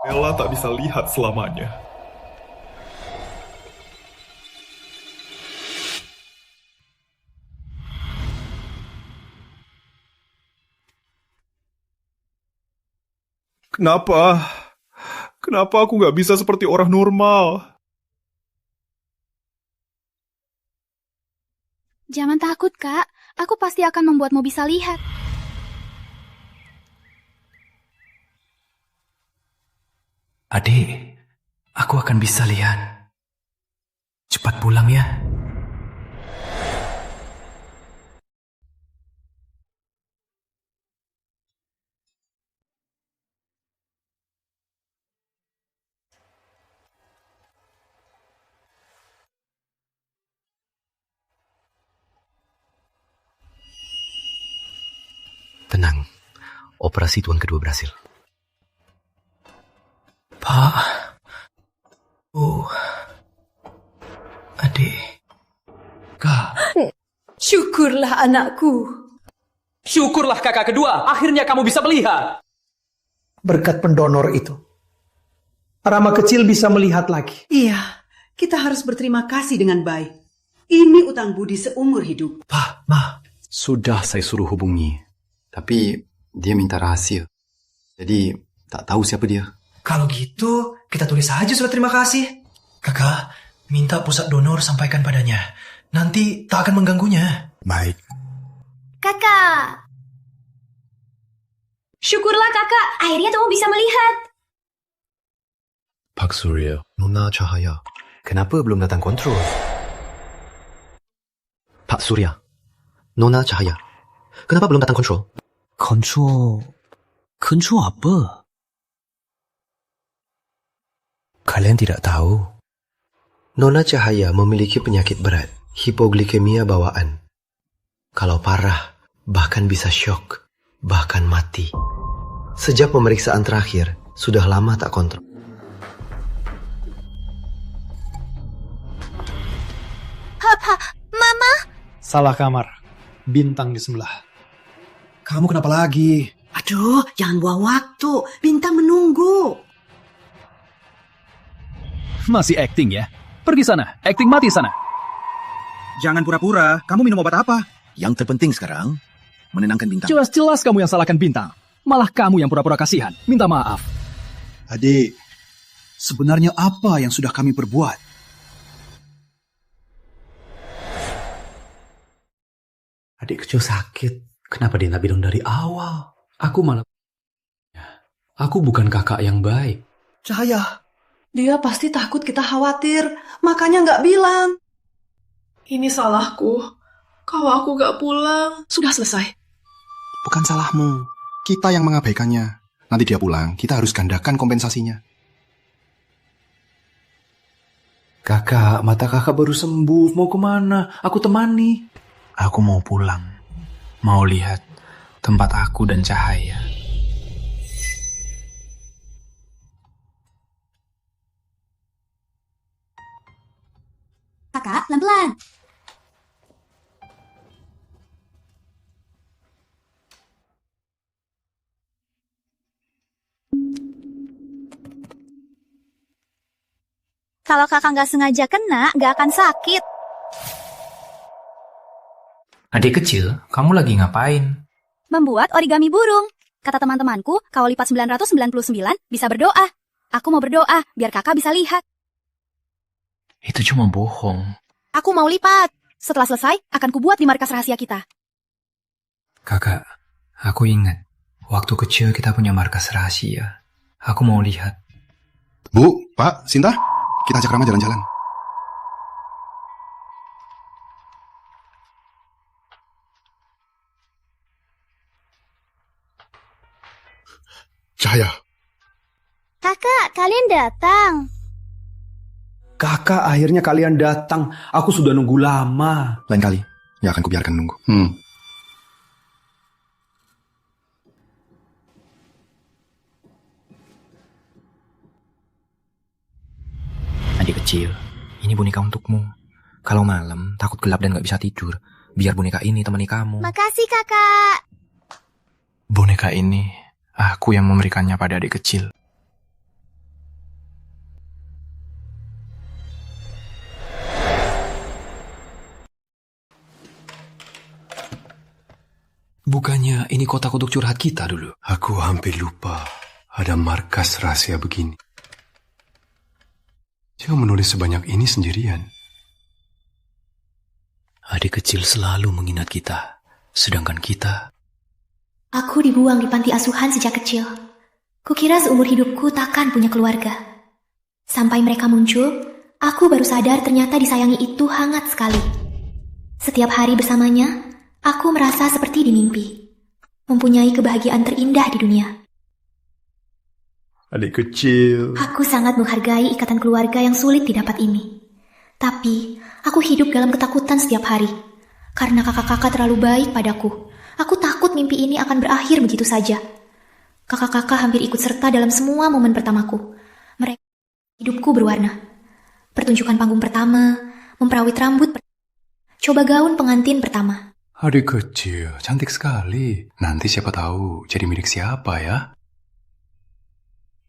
Ella tak bisa lihat selamanya. Kenapa? Kenapa aku nggak bisa seperti orang normal? Jangan takut, Kak. Aku pasti akan membuatmu bisa lihat. Adik, aku akan bisa lihat. Cepat pulang ya. Tenang, operasi tuan kedua berhasil. Pak. Adik. Kak. Syukurlah anakku. Syukurlah kakak kedua, akhirnya kamu bisa melihat. Berkat pendonor itu, Rama kecil bisa melihat lagi. Iya, kita harus berterima kasih dengan baik. Ini utang budi seumur hidup. Pak, Ma. Sudah saya suruh hubungi. Tapi dia minta rahasia. Jadi tak tahu siapa dia. Kalau gitu, kita tulis saja surat terima kasih. Kakak, minta pusat donor sampaikan padanya. Nanti tak akan mengganggunya. Baik. Kakak. Syukurlah kakak, akhirnya kamu bisa melihat. Pak Surya, Nona Cahaya. Kenapa belum datang kontrol? Pak Surya, Nona Cahaya. Kenapa belum datang kontrol? Kontrol apa? Kalian tidak tahu? Nona Cahaya memiliki penyakit berat, hipoglikemia bawaan. Kalau parah, bahkan bisa syok, bahkan mati. Sejak pemeriksaan terakhir, sudah lama tak kontrol. Mama? Salah kamar. Bintang di sebelah. Kamu kenapa lagi? Aduh, jangan buang waktu. Bintang menunggu. Masih acting ya? Pergi sana, acting mati sana. Jangan pura-pura, kamu minum obat apa? Yang terpenting sekarang, menenangkan Bintang. Jelas-jelas kamu yang salahkan Bintang. Malah kamu yang pura-pura kasihan. Minta maaf. Adik, sebenarnya apa yang sudah kami perbuat? Adik kecil sakit. Kenapa dia nggak bilang dari awal? Aku bukan kakak yang baik. Cahaya, dia pasti takut kita khawatir. Makanya nggak bilang. Ini salahku. Kalau aku gak pulang. Sudah selesai. Bukan salahmu. Kita yang mengabaikannya. Nanti dia pulang, kita harus gandakan kompensasinya. Kakak, mata kakak baru sembuh. Mau kemana? Aku temani. Aku mau pulang. Mau lihat tempat aku dan Cahaya. Kakak, pelan-pelan. Kalau kakak nggak sengaja kena, nggak akan sakit. Adik kecil, kamu lagi ngapain? Membuat origami burung. Kata teman-temanku, kalau lipat 999 bisa berdoa. Aku mau berdoa, biar kakak bisa lihat. Itu cuma bohong. Aku mau lipat. Setelah selesai, akan kubuat di markas rahasia kita. Kakak, aku ingat. Waktu kecil kita punya markas rahasia. Aku mau lihat. Bu, Pak, Sinta, kita ajak Rama jalan-jalan. Cahaya. Kakak, kalian datang. Kakak, akhirnya kalian datang. Aku sudah nunggu lama. Lain kali, ya akan kubiarkan nunggu. Adik kecil, ini boneka untukmu. Kalau malam takut gelap dan gak bisa tidur, biar boneka ini temani kamu. Makasih kakak. Boneka ini, aku yang memberikannya pada adik kecil. Bukannya ini kotak untuk curhat kita dulu? Aku hampir lupa ada markas rahasia begini. Jangan menulis sebanyak ini sendirian. Adik kecil selalu mengingat kita, sedangkan kita... Aku dibuang di panti asuhan sejak kecil. Kukira seumur hidupku takkan punya keluarga. Sampai mereka muncul, aku baru sadar ternyata disayangi itu hangat sekali. Setiap hari bersamanya, aku merasa seperti di mimpi. Mempunyai kebahagiaan terindah di dunia. Adik kecil. Aku sangat menghargai ikatan keluarga yang sulit didapat ini. Tapi, aku hidup dalam ketakutan setiap hari. Karena kakak-kakak terlalu baik padaku. Aku takut mimpi ini akan berakhir begitu saja. Kakak-kakak hampir ikut serta dalam semua momen pertamaku. Mereka hidupku berwarna. Pertunjukan panggung pertama, memperawit rambut, coba gaun pengantin pertama. Adik kecil, cantik sekali. Nanti siapa tahu jadi milik siapa ya?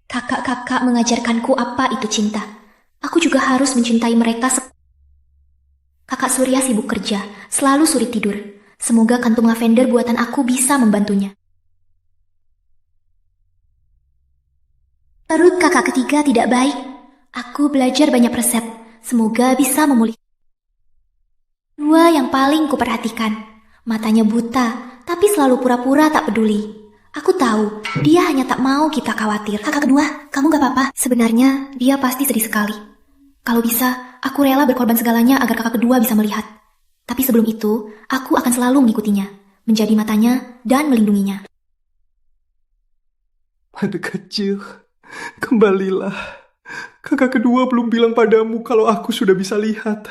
Kakak-kakak mengajarkanku apa itu cinta. Aku juga harus mencintai mereka. Kakak Surya sibuk kerja, selalu sulit tidur. Semoga kantung lavender buatan aku bisa membantunya. Perut kakak ketiga tidak baik. Aku belajar banyak resep. Semoga bisa memulihkan. Dua yang paling kuperhatikan. Matanya buta, tapi selalu pura-pura tak peduli. Aku tahu, dia hanya tak mau kita khawatir. Kakak kedua, kamu gak apa-apa? Sebenarnya, dia pasti sedih sekali. Kalau bisa, aku rela berkorban segalanya agar kakak kedua bisa melihat. Tapi sebelum itu, aku akan selalu mengikutinya, menjadi matanya dan melindunginya. Adik kecil, kembalilah. Kakak kedua belum bilang padamu kalau aku sudah bisa lihat.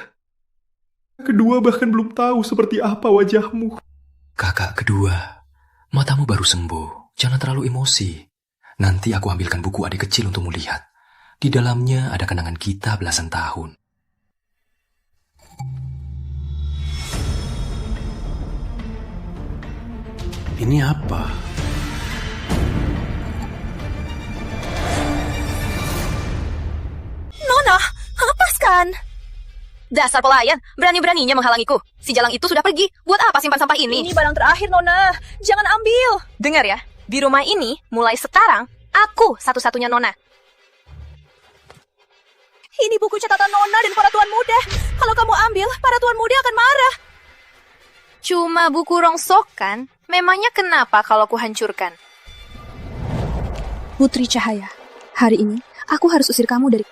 Kedua bahkan belum tahu seperti apa wajahmu. Kakak kedua, matamu baru sembuh. Jangan terlalu emosi. Nanti aku ambilkan buku adik kecil untukmu lihat. Di dalamnya ada kenangan kita belasan tahun. Ini apa? Nona, lepaskan! Dasar pelayan, berani-beraninya menghalangiku. Si Jalang itu sudah pergi. Buat apa simpan sampah ini? Ini barang terakhir, Nona. Jangan ambil. Dengar ya, di rumah ini, mulai sekarang, aku satu-satunya Nona. Ini buku catatan Nona dan para tuan muda. Kalau kamu ambil, para tuan muda akan marah. Cuma buku rongsokan, memangnya kenapa kalau kuhancurkan? Putri Cahaya, hari ini aku harus usir kamu dari...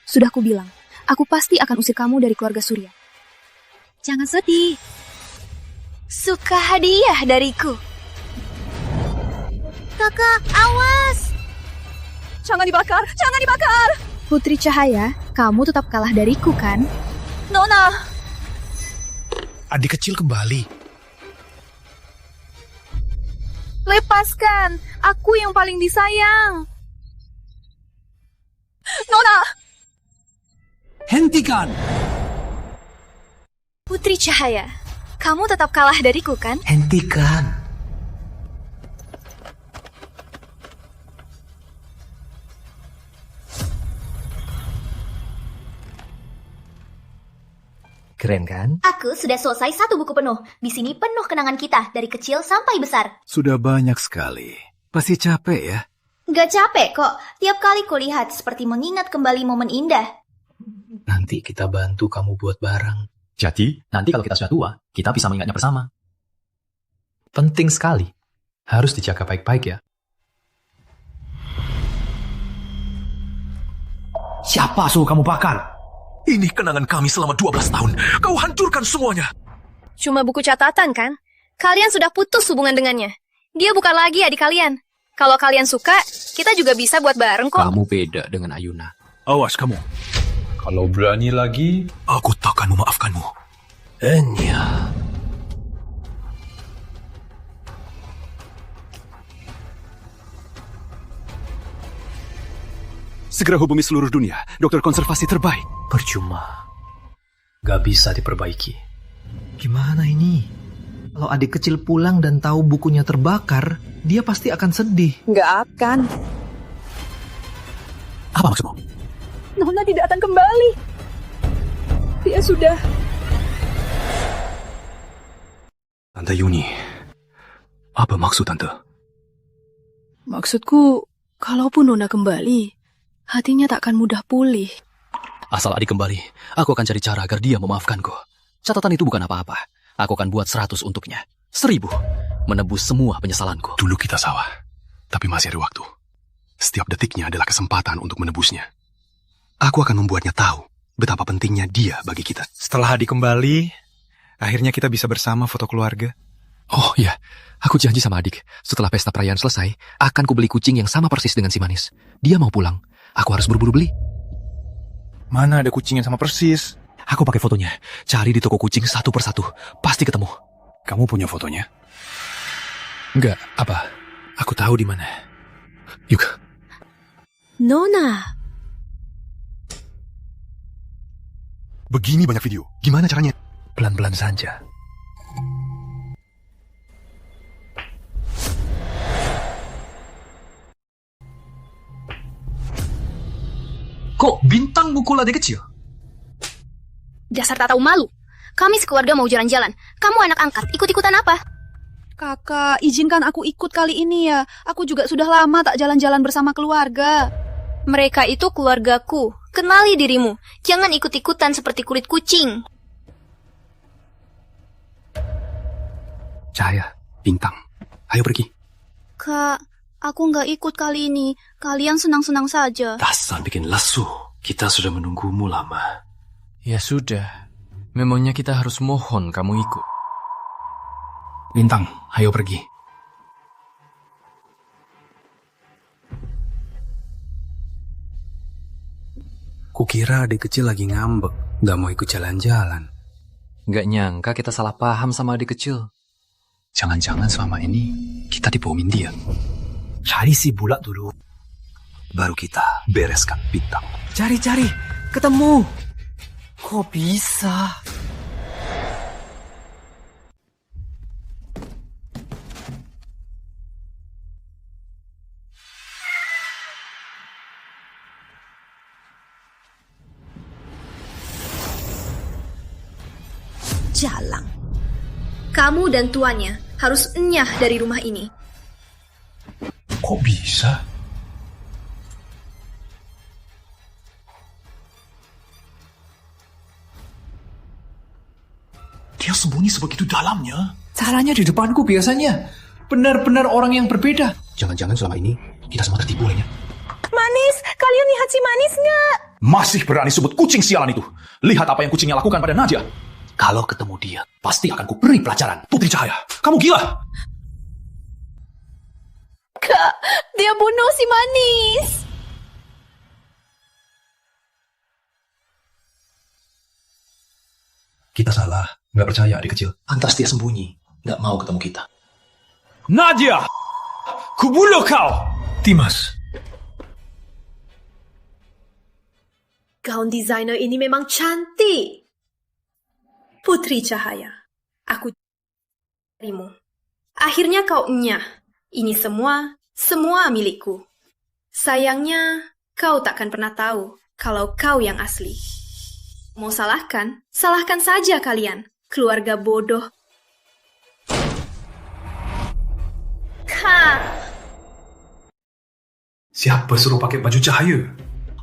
Sudah kubilang, aku pasti akan usir kamu dari keluarga Surya. Jangan sedih. Suka hadiah dariku. Kakak, awas! Jangan dibakar, jangan dibakar! Putri Cahaya, kamu tetap kalah dariku kan? Nona! Adik kecil kembali. Lepaskan, aku yang paling disayang. Nona! Hentikan! Putri Cahaya, kamu tetap kalah dariku kan? Hentikan! Keren kan? Aku sudah selesai satu buku penuh. Di sini penuh kenangan kita, dari kecil sampai besar. Sudah banyak sekali. Pasti capek ya? Gak capek kok. Tiap kali kulihat seperti mengingat kembali momen indah. Nanti kita bantu kamu buat barang. Jadi, nanti kalau kita sudah tua, kita bisa mengingatnya bersama. Penting sekali. Harus dijaga baik-baik ya. Siapa suruh kamu bakar? Ini kenangan kami selama 12 tahun. Kau hancurkan semuanya. Cuma buku catatan kan? Kalian sudah putus hubungan dengannya. Dia bukan lagi adik kalian. Kalau kalian suka, kita juga bisa buat bareng kok. Kamu beda dengan Ayuna. Awas kamu. Kalau berani lagi, aku takkan memaafkanmu. Enya. Segera hubungi seluruh dunia, dokter konservasi terbaik. Percuma. Gak bisa diperbaiki. Gimana ini? Kalau adik kecil pulang dan tahu bukunya terbakar, dia pasti akan sedih. Nggak akan. Apa maksudmu? Nona tidak akan kembali. Dia sudah... Tante Yuni, apa maksud Tante? Maksudku, kalaupun Nona kembali, hatinya takkan mudah pulih. Asal adik kembali, aku akan cari cara agar dia memaafkanku. Catatan itu bukan apa-apa. Aku akan buat 100 untuknya. 1000. Menebus semua penyesalanku. Dulu kita salah, tapi masih ada waktu. Setiap detiknya adalah kesempatan untuk menebusnya. Aku akan membuatnya tahu betapa pentingnya dia bagi kita. Setelah adik kembali, akhirnya kita bisa bersama foto keluarga. Oh ya, aku janji sama adik. Setelah pesta perayaan selesai, akan kubeli kucing yang sama persis dengan si manis. Dia mau pulang. Aku harus buru-buru beli. Mana ada kucing yang sama persis? Aku pakai fotonya. Cari di toko kucing satu persatu. Pasti ketemu. Kamu punya fotonya? Enggak, apa? Aku tahu di mana. Yuk. Nona. Begini banyak video. Gimana caranya? Pelan-pelan saja. Kok Bintang mukul adik kecil? Dasar tak tahu malu. Kami sekeluarga mau jalan-jalan. Kamu anak angkat, ikut-ikutan apa? Kakak, izinkan aku ikut kali ini ya. Aku juga sudah lama tak jalan-jalan bersama keluarga. Mereka itu keluargaku. Kenali dirimu. Jangan ikut-ikutan seperti kulit kucing. Cahaya, Bintang, ayo pergi. Kak, aku nggak ikut kali ini. Kalian senang-senang saja. Dasar bikin lesu. Kita sudah menunggumu lama. Ya sudah. Memangnya kita harus mohon kamu ikut. Bintang, ayo pergi. Kukira adik kecil lagi ngambek, gak mau ikut jalan-jalan. Gak nyangka kita salah paham sama adik kecil. Jangan-jangan selama ini kita dibohongin dia. Cari si Bulak dulu. Baru kita bereskan Bintang. Cari-cari, ketemu. Kok bisa? Jalang. Kamu dan tuannya harus enyah dari rumah ini. Kok bisa? Dia sembunyi sebegitu dalamnya. Caranya di depanku biasanya. Benar-benar orang yang berbeda. Jangan-jangan selama ini kita semua tertipu olehnya. Manis, kalian lihat si Manis nggak? Masih berani sebut kucing sialan itu. Lihat apa yang kucingnya lakukan pada Nadia. Kalau ketemu dia, pasti akan kuberi pelajaran. Putri Cahaya, kamu gila. Kak, dia bunuh si Manis. Kita salah, nggak percaya adik kecil. Pantas dia sembunyi, nggak mau ketemu kita. Nadia, kubunuh kau. Dimas. Gaun desainer ini memang cantik. Putri Cahaya, aku carimu. Akhirnya kau enyah. Ini semua milikku. Sayangnya, kau takkan pernah tahu kalau kau yang asli. Mau salahkan? Salahkan saja kalian, keluarga bodoh. Kak. Siapa suruh pakai baju Cahaya?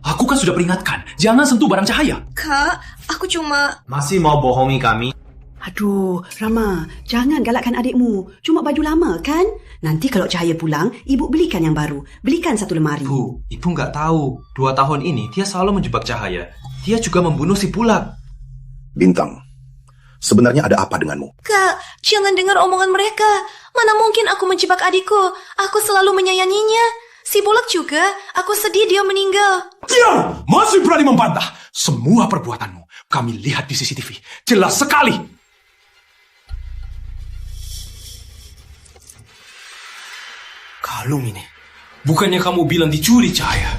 Aku kan sudah peringatkan, jangan sentuh barang Cahaya. Kak, aku cuma... Masih mau bohongi kami? Aduh, Rama, jangan galakkan adikmu. Cuma baju lama, kan? Nanti kalau Cahaya pulang, ibu belikan yang baru. Belikan satu lemari. Bu, ibu nggak tahu. 2 tahun ini, dia selalu menjebak Cahaya. Dia juga membunuh si Bulak. Bintang, sebenarnya ada apa denganmu? Kak, jangan dengar omongan mereka. Mana mungkin aku menjebak adikku. Aku selalu menyayanginya. Si Bulak juga. Aku sedih dia meninggal. Diam! Masih berani membantah. Semua perbuatanmu kami lihat di CCTV. Jelas sekali. Kalung ini. Bukannya kamu bilang dicuri, Cahaya?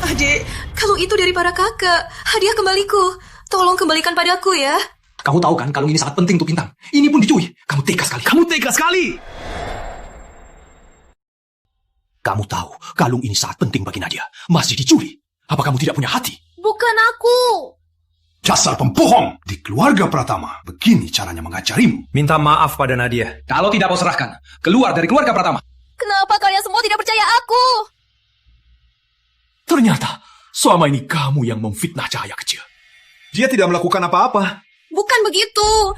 Adik, kalung itu dari para kakak. Hadiah kembaliku. Tolong kembalikan padaku ya. Kamu tahu kan kalung ini sangat penting untuk Bintang. Ini pun dicuri. Kamu tega sekali. Kamu tega sekali. Kamu tahu kalung ini sangat penting bagi Nadia. Masih dicuri. Apa kamu tidak punya hati? Bukan aku. Dasar pembohong. Di keluarga Pratama, begini caranya mengajarimu. Minta maaf pada Nadia. Kalau tidak mau serahkan, keluar dari keluarga Pratama. Kenapa kalian semua tidak percaya aku? Ternyata selama ini kamu yang memfitnah Cahaya kecil. Dia tidak melakukan apa-apa. Bukan begitu.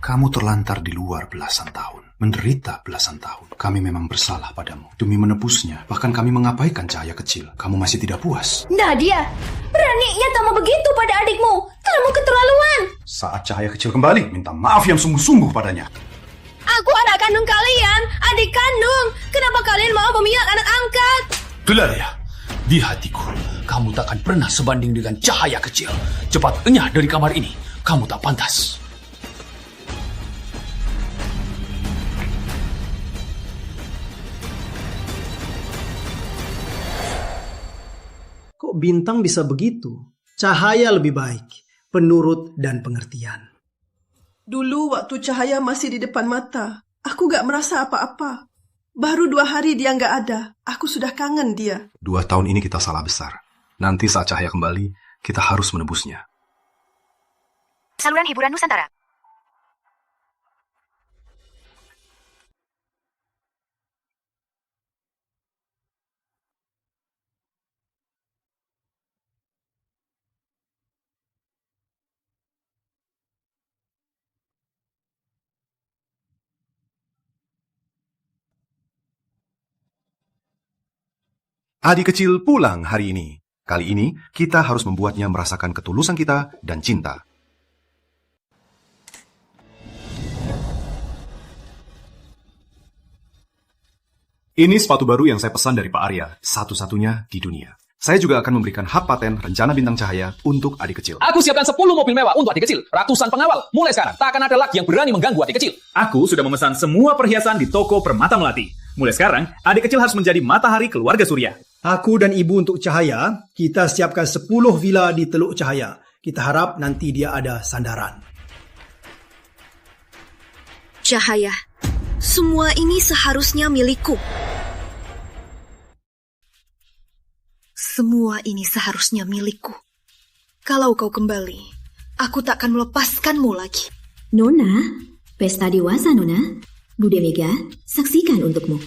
Kamu terlantar di luar belasan tahun, menderita belasan tahun. Kami memang bersalah padamu. Demi menebusnya, bahkan kami mengabaikan Cahaya kecil. Kamu masih tidak puas. Nadia, beraninya kamu begitu pada adikmu. Kamu keterlaluan. Saat Cahaya kecil kembali, minta maaf yang sungguh-sungguh padanya. Aku anak kandung kalian, adik kandung. Kenapa kalian mau memihak anak angkat? Benar ya? Di hatiku, kamu takkan pernah sebanding dengan Cahaya kecil. Cepat enyah dari kamar ini. Kamu tak pantas. Kok Bintang bisa begitu? Cahaya lebih baik, penurut dan pengertian. Dulu waktu Cahaya masih di depan mata, aku gak merasa apa-apa. Baru 2 hari dia gak ada, aku sudah kangen dia. 2 tahun ini kita salah besar. Nanti saat Cahaya kembali, kita harus menebusnya. Saluran hiburan Nusantara. Adik kecil pulang hari ini. Kali ini, kita harus membuatnya merasakan ketulusan kita dan cinta. Ini sepatu baru yang saya pesan dari Pak Arya, satu-satunya di dunia. Saya juga akan memberikan hak paten rencana Bintang Cahaya untuk adik kecil. Aku siapkan 10 mobil mewah untuk adik kecil. Ratusan pengawal. Mulai sekarang, tak akan ada lagi yang berani mengganggu adik kecil. Aku sudah memesan semua perhiasan di toko Permata Melati. Mulai sekarang, adik kecil harus menjadi matahari keluarga Surya. Aku dan ibu untuk Cahaya, kita siapkan 10 villa di Teluk Cahaya. Kita harap nanti dia ada sandaran. Cahaya, semua ini seharusnya milikku. Semua ini seharusnya milikku. Kalau kau kembali, aku tak akan melepaskanmu lagi. Nona, pesta dewasa Nona. Bude Mega, saksikan untukmu.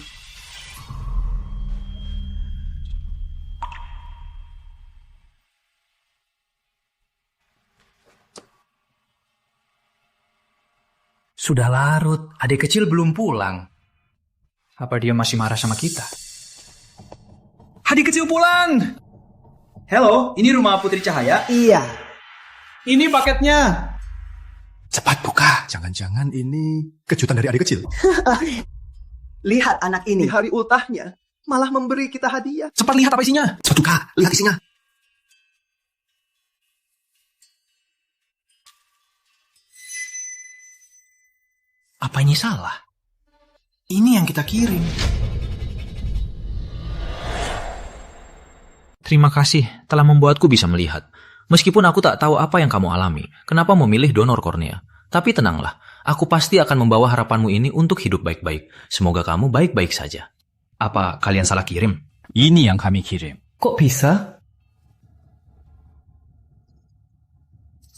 Sudah larut, adik kecil belum pulang. Apa dia masih marah sama kita? Adik kecil pulang! Halo, ini rumah Putri Cahaya? Iya. Ini paketnya. Cepat buka. Jangan-jangan ini kejutan dari adik kecil. Lihat anak ini. Di hari ultahnya, malah memberi kita hadiah. Cepat lihat apa isinya. Cepat buka, lihat isinya. Apa ini salah? Ini yang kita kirim. Terima kasih telah membuatku bisa melihat. Meskipun aku tak tahu apa yang kamu alami, kenapa memilih donor kornea. Tapi tenanglah, aku pasti akan membawa harapanmu ini untuk hidup baik-baik. Semoga kamu baik-baik saja. Apa kalian salah kirim? Ini yang kami kirim. Kok bisa?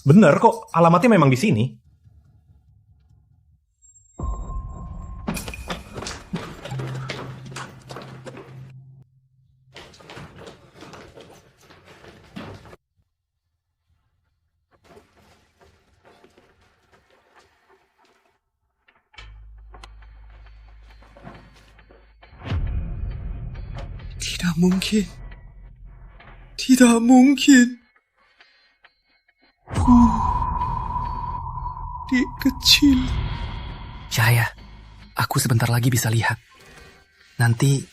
Benar kok, alamatnya memang di sini. Tidak mungkin. Tidak mungkin. Adik kecil. Cahaya, aku sebentar lagi bisa lihat. Nanti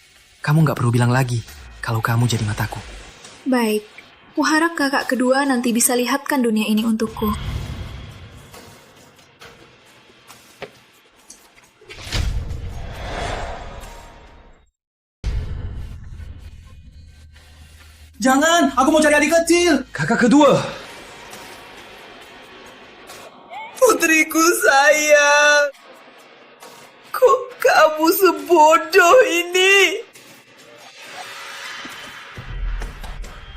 kamu nggak perlu bilang lagi kalau kamu jadi mataku. Baik, kuharap kakak kedua nanti bisa lihatkan dunia ini untukku. Jangan, aku mau cari adik kecil. Kakak kedua. Putriku sayang. Kok kamu sebodoh ini?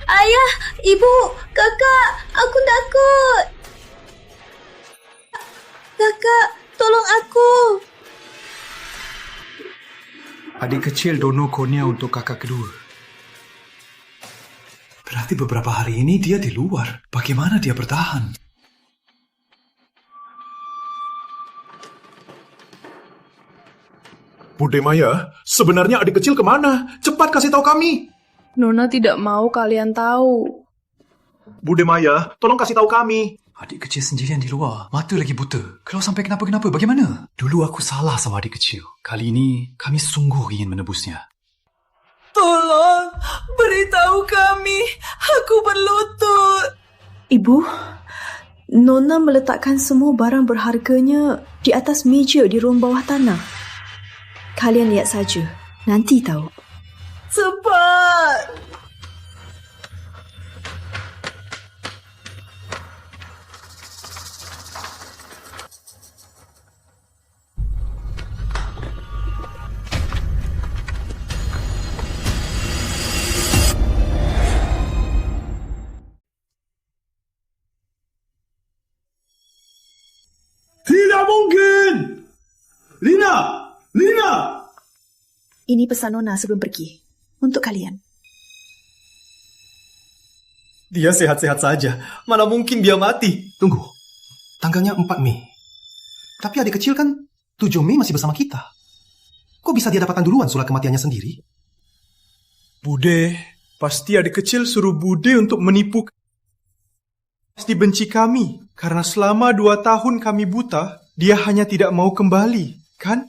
Ayah, ibu, kakak, aku takut. Kakak, tolong aku. Adik kecil donor kornea untuk kakak kedua. Berarti beberapa hari ini dia di luar. Bagaimana dia bertahan? Bude Maya, sebenarnya adik kecil kemana? Cepat kasih tahu kami. Nona tidak mau kalian tahu. Bude Maya, tolong kasih tahu kami. Adik kecil sendirian di luar. Mata lagi buta. Kalau sampai kenapa-kenapa, bagaimana? Dulu aku salah sama adik kecil. Kali ini, kami sungguh ingin menebusnya. Tolong, beritahu kami. Aku berlutut. Ibu, Nona meletakkan semua barang berharganya di atas meja di ruang bawah tanah. Kalian lihat saja, nanti tahu. Cepat. Tidak mungkin! Lina! Lina! Ini pesan Nona sebelum pergi. Untuk kalian. Dia sehat-sehat saja. Mana mungkin dia mati. Tunggu. Tanggalnya 4 Mei. Tapi adik kecil kan 7 Mei masih bersama kita. Kok bisa dia dapatkan duluan surat kematiannya sendiri? Bude, pasti adik kecil suruh Bude untuk menipu. Pasti benci kami, karena selama 2 tahun kami buta, dia hanya tidak mau kembali, kan?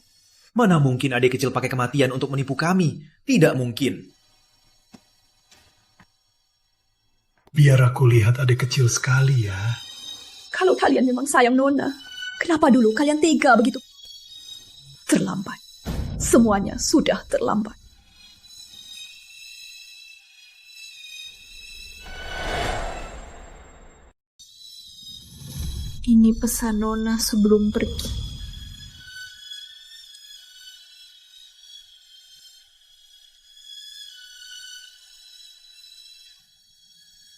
Mana mungkin adik kecil pakai kematian untuk menipu kami? Tidak mungkin. Biar aku lihat adik kecil sekali ya. Kalau kalian memang sayang Nona, kenapa dulu kalian tega begitu? Terlambat. Semuanya sudah terlambat. Ini pesan Nona sebelum pergi.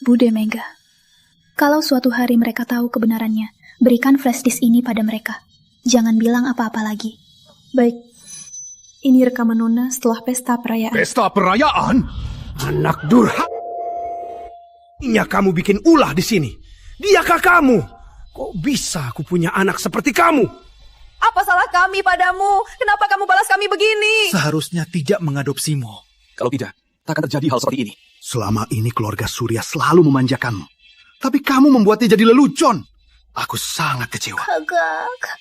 Bude Mega, kalau suatu hari mereka tahu kebenarannya, berikan flash disk ini pada mereka. Jangan bilang apa-apa lagi. Baik, ini rekaman Nona setelah pesta perayaan. Pesta perayaan? Anak durhaka. Ini kamu bikin ulah di sini. Diakah kamu? Kok bisa aku punya anak seperti kamu? Apa salah kami padamu? Kenapa kamu balas kami begini? Seharusnya tidak mengadopsimu. Kalau tidak, tak akan terjadi hal seperti ini. Selama ini keluarga Surya selalu memanjakanmu. Tapi kamu membuatnya jadi lelucon. Aku sangat kecewa. Kakak.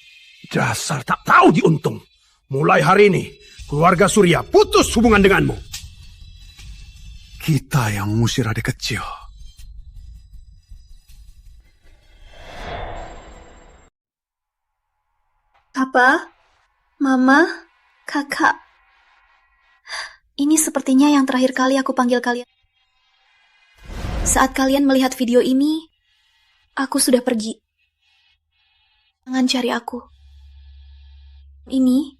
Dasar tak tahu diuntung. Mulai hari ini, keluarga Surya putus hubungan denganmu. Kita yang ngusir adik kecil. Papa, Mama, Kakak. Ini sepertinya yang terakhir kali aku panggil kalian. Saat kalian melihat video ini, aku sudah pergi. Jangan cari aku. Ini,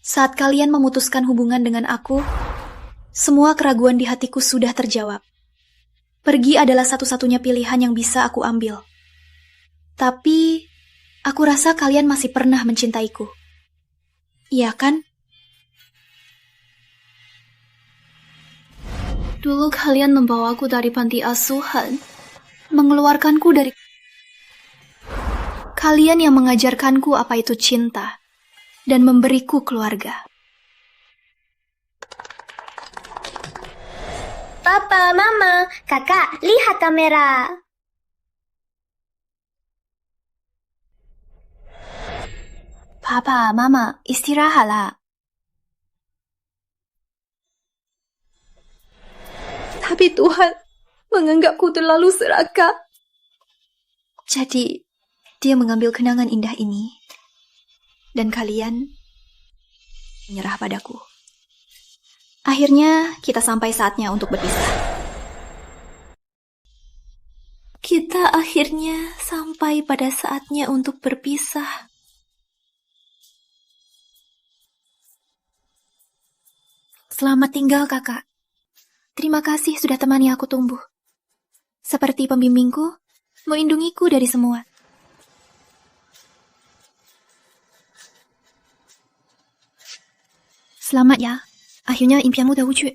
saat kalian memutuskan hubungan dengan aku, semua keraguan di hatiku sudah terjawab. Pergi adalah satu-satunya pilihan yang bisa aku ambil. Tapi, aku rasa kalian masih pernah mencintaiku. Iya kan? Dulu kalian membawaku dari panti asuhan, mengeluarkanku dari... Kalian yang mengajarkanku apa itu cinta, dan memberiku keluarga. Papa, Mama, Kakak, lihat kamera. Papa, Mama, istirahatlah. Tapi Tuhan menganggapku terlalu serakah. Jadi, dia mengambil kenangan indah ini. Dan kalian menyerah padaku. Akhirnya, kita sampai saatnya untuk berpisah. Kita akhirnya sampai pada saatnya untuk berpisah. Selamat tinggal, Kakak. Terima kasih sudah temani aku tumbuh. Seperti pembimbingku, melindungiku dari semua. Selamat ya, akhirnya impianmu terwujud.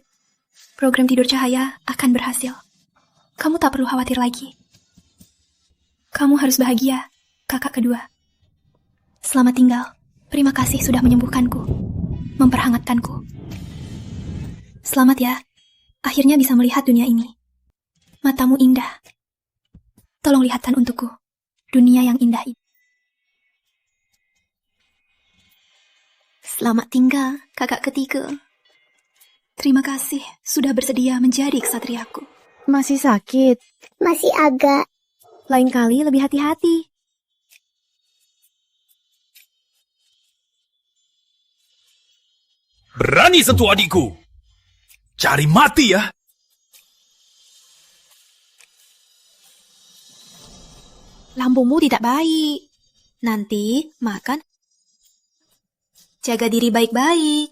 Program Tidur Cahaya akan berhasil. Kamu tak perlu khawatir lagi. Kamu harus bahagia, kakak kedua. Selamat tinggal. Terima kasih sudah menyembuhkanku, memperhangatkanku. Selamat ya, akhirnya bisa melihat dunia ini. Matamu indah. Tolong lihatkan untukku dunia yang indah ini. Selamat tinggal, kakak ketiga. Terima kasih sudah bersedia menjadi kesatriaku. Masih sakit? Masih agak. Lain kali lebih hati-hati. Berani sentuh adikku? Cari mati ya! Lambungmu tidak baik. Nanti makan. Jaga diri baik-baik.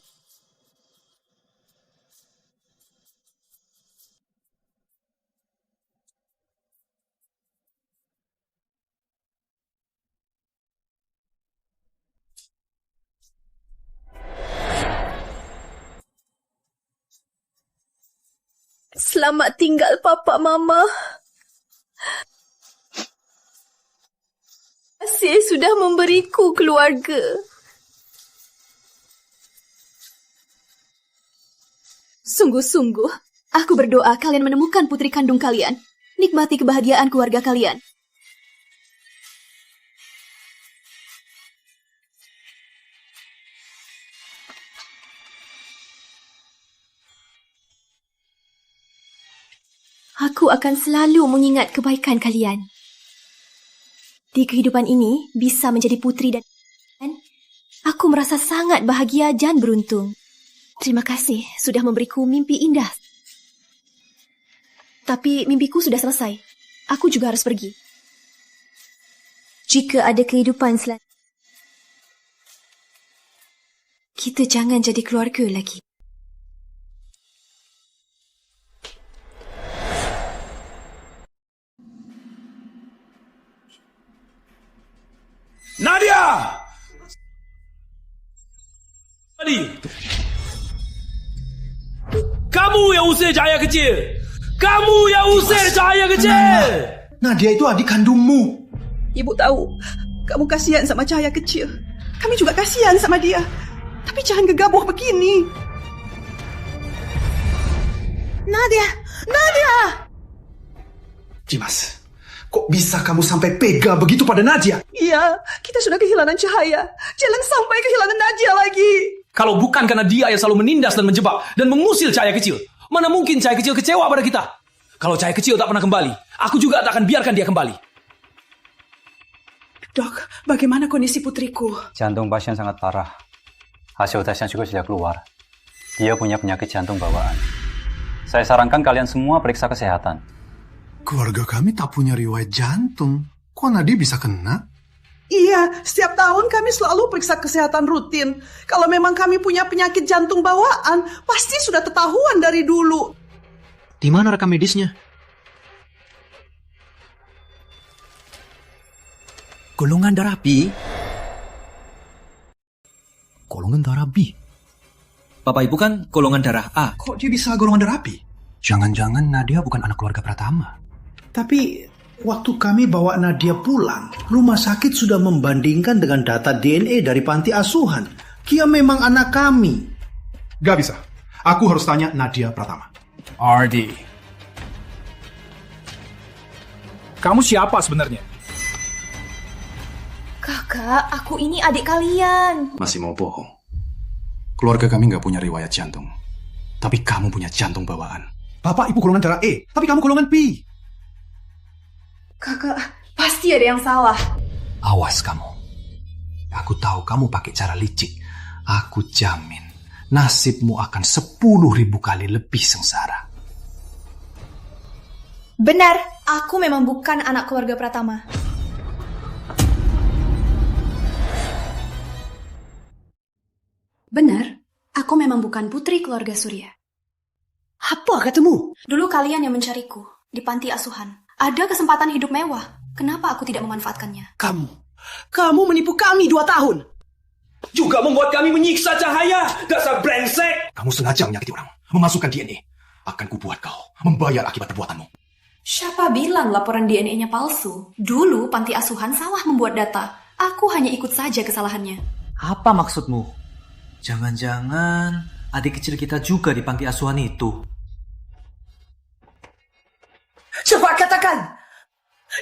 Selamat tinggal Papa Mama. Kasih sudah memberiku keluarga. Sungguh-sungguh, aku berdoa kalian menemukan putri kandung kalian. Nikmati kebahagiaan keluarga kalian. Aku akan selalu mengingat kebaikan kalian. Di kehidupan ini bisa menjadi putri dan aku merasa sangat bahagia dan beruntung. Terima kasih sudah memberiku mimpi indah. Tapi mimpiku sudah selesai. Aku juga harus pergi. Jika ada kehidupan selanjutnya, kita jangan jadi keluarga lagi. Nadia! Kamu yang usir cahaya kecil! Kamu yang usir cahaya kecil! Nadia itu adik kandungmu. Ibu tahu, kamu kasihan sama cahaya kecil. Kami juga kasihan sama dia. Tapi jangan gegabah begini. Nadia! Nadia! Cimas, kok bisa kamu sampai pega begitu pada Nadia? Iya, kita sudah kehilangan cahaya. Jangan sampai kehilangan Nadia lagi. Kalau bukan karena dia yang selalu menindas dan menjebak dan mengusil cahaya kecil, mana mungkin cahaya kecil kecewa pada kita? Kalau cahaya kecil tak pernah kembali, aku juga tak akan biarkan dia kembali. Dok, bagaimana kondisi putriku? Jantung pasien sangat parah. Hasil tesnya juga sudah keluar. Dia punya penyakit jantung bawaan. Saya sarankan kalian semua periksa kesehatan. Keluarga kami tak punya riwayat jantung. Kok Nadia bisa kena? Iya, setiap tahun kami selalu periksa kesehatan rutin. Kalau memang kami punya penyakit jantung bawaan, pasti sudah ketahuan dari dulu. Di mana rekam medisnya? Golongan darah B. Golongan darah B. Bapak Ibu kan golongan darah A. Kok dia bisa golongan darah B? Jangan-jangan Nadia bukan anak keluarga Pratama. Tapi waktu kami bawa Nadia pulang, rumah sakit sudah membandingkan dengan data DNA dari panti asuhan. Dia memang anak kami. Gak bisa. Aku harus tanya Nadia Pratama. Ardi. Kamu siapa sebenarnya? Kakak. Kakak, aku ini adik kalian. Masih mau bohong? Keluarga kami nggak punya riwayat jantung. Tapi kamu punya jantung bawaan. Bapak ibu golongan darah E, tapi kamu golongan B. Kakak, pasti ada yang salah. Awas kamu. Aku tahu kamu pakai cara licik. Aku jamin nasibmu akan 10.000 kali lebih sengsara. Benar, aku memang bukan anak keluarga Pratama. Benar, aku memang bukan putri keluarga Surya. Apa katamu? Dulu kalian yang mencariku di panti asuhan. Ada kesempatan hidup mewah. Kenapa aku tidak memanfaatkannya? Kamu menipu kami 2 tahun. Juga membuat kami menyiksa Cahaya. Dasar brengsek. Kamu sengaja menyakiti orang, memasukkan DNA. Akan kubuat kau membayar akibat perbuatanmu. Siapa bilang laporan DNA-nya palsu? Dulu panti asuhan salah membuat data. Aku hanya ikut saja kesalahannya. Apa maksudmu? Jangan-jangan adik kecil kita juga di panti asuhan itu. Cepat katakan!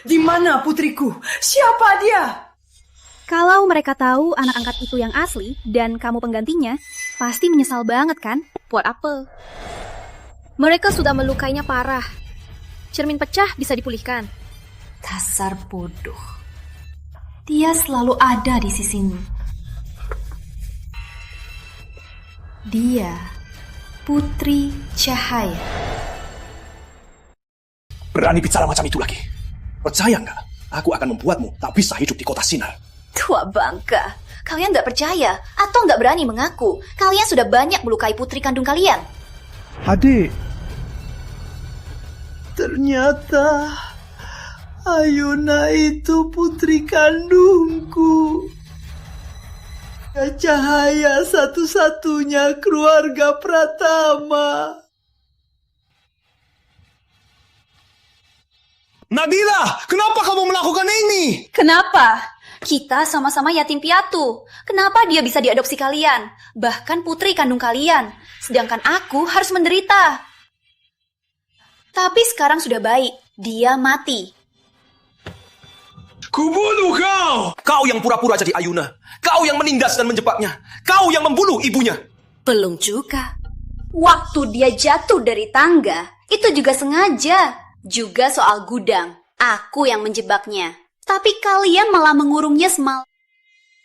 Di mana putriku? Siapa dia? Kalau mereka tahu anak angkat itu yang asli dan kamu penggantinya, pasti menyesal banget kan? Buat apa? Mereka sudah melukainya parah. Cermin pecah bisa dipulihkan. Dasar bodoh. Dia selalu ada di sisimu. Dia Putri Cahaya. Berani bicara macam itu lagi? Percaya nggak? Aku akan membuatmu tak bisa hidup di kota sinar. Tua bangka, kalian nggak percaya atau nggak berani mengaku kalian sudah banyak melukai putri kandung kalian. Adik, ternyata Ayuna itu putri kandungku. Cahaya satu-satunya keluarga Pratama. Nabila, kenapa kamu melakukan ini? Kenapa? Kita sama-sama yatim piatu. Kenapa dia bisa diadopsi kalian? Bahkan putri kandung kalian. Sedangkan aku harus menderita. Tapi sekarang sudah baik. Dia mati. Kubunuh kau! Kau yang pura-pura jadi Ayuna. Kau yang menindas dan menjebaknya. Kau yang membunuh ibunya. Belum juga. Waktu dia jatuh dari tangga, itu juga sengaja. Juga soal gudang. Aku yang menjebaknya. Tapi kalian malah mengurungnya semalam.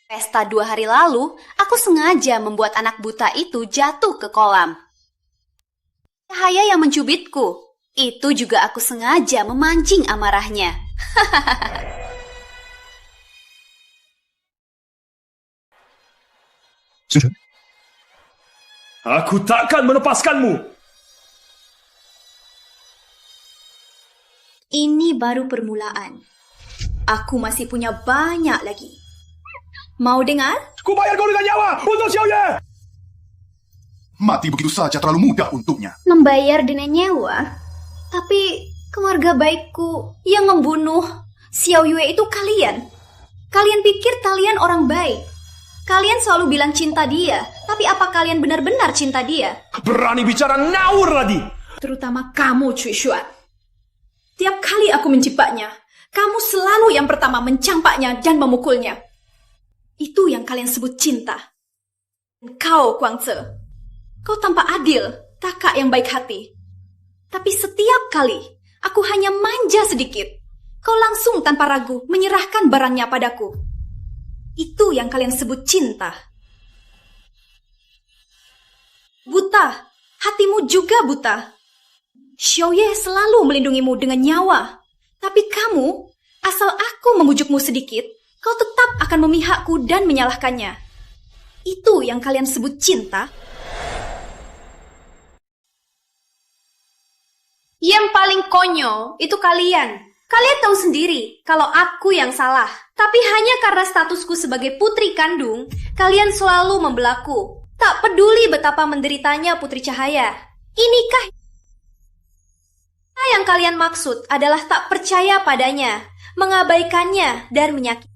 Pesta 2 hari lalu, aku sengaja membuat anak buta itu jatuh ke kolam. Cahaya yang mencubitku. Itu juga aku sengaja memancing amarahnya. Sudah. Aku takkan melepaskanmu. Ini baru permulaan. Aku masih punya banyak lagi. Mau dengar? Ku bayar kau dengan nyawa untuk Xiaoye. Mati begitu saja terlalu mudah untuknya. Membayar dengan nyawa? Tapi keluarga baikku yang membunuh Xiao Yue itu kalian. Kalian pikir kalian orang baik. Kalian selalu bilang cinta dia. Tapi apa kalian benar-benar cinta dia? Berani bicara ngawur lagi. Terutama kamu, Cui Xuan. Tiap kali aku mencipaknya, kamu selalu yang pertama mencampaknya dan memukulnya. Itu yang kalian sebut cinta. Kau, Guangze, kau tampak adil, kakak yang baik hati. Tapi setiap kali aku hanya manja sedikit, kau langsung tanpa ragu menyerahkan barangnya padaku. Itu yang kalian sebut cinta. Buta, hatimu juga buta. Xiaoye selalu melindungimu dengan nyawa. Tapi kamu, asal aku membujukmu sedikit, kau tetap akan memihakku dan menyalahkannya. Itu yang kalian sebut cinta? Yang paling konyol itu kalian. Kalian tahu sendiri kalau aku yang salah. Tapi hanya karena statusku sebagai putri kandung, kalian selalu membelaku. Tak peduli betapa menderitanya Putri Cahaya. Inikah yang kalian maksud adalah tak percaya padanya, mengabaikannya dan menyakiti.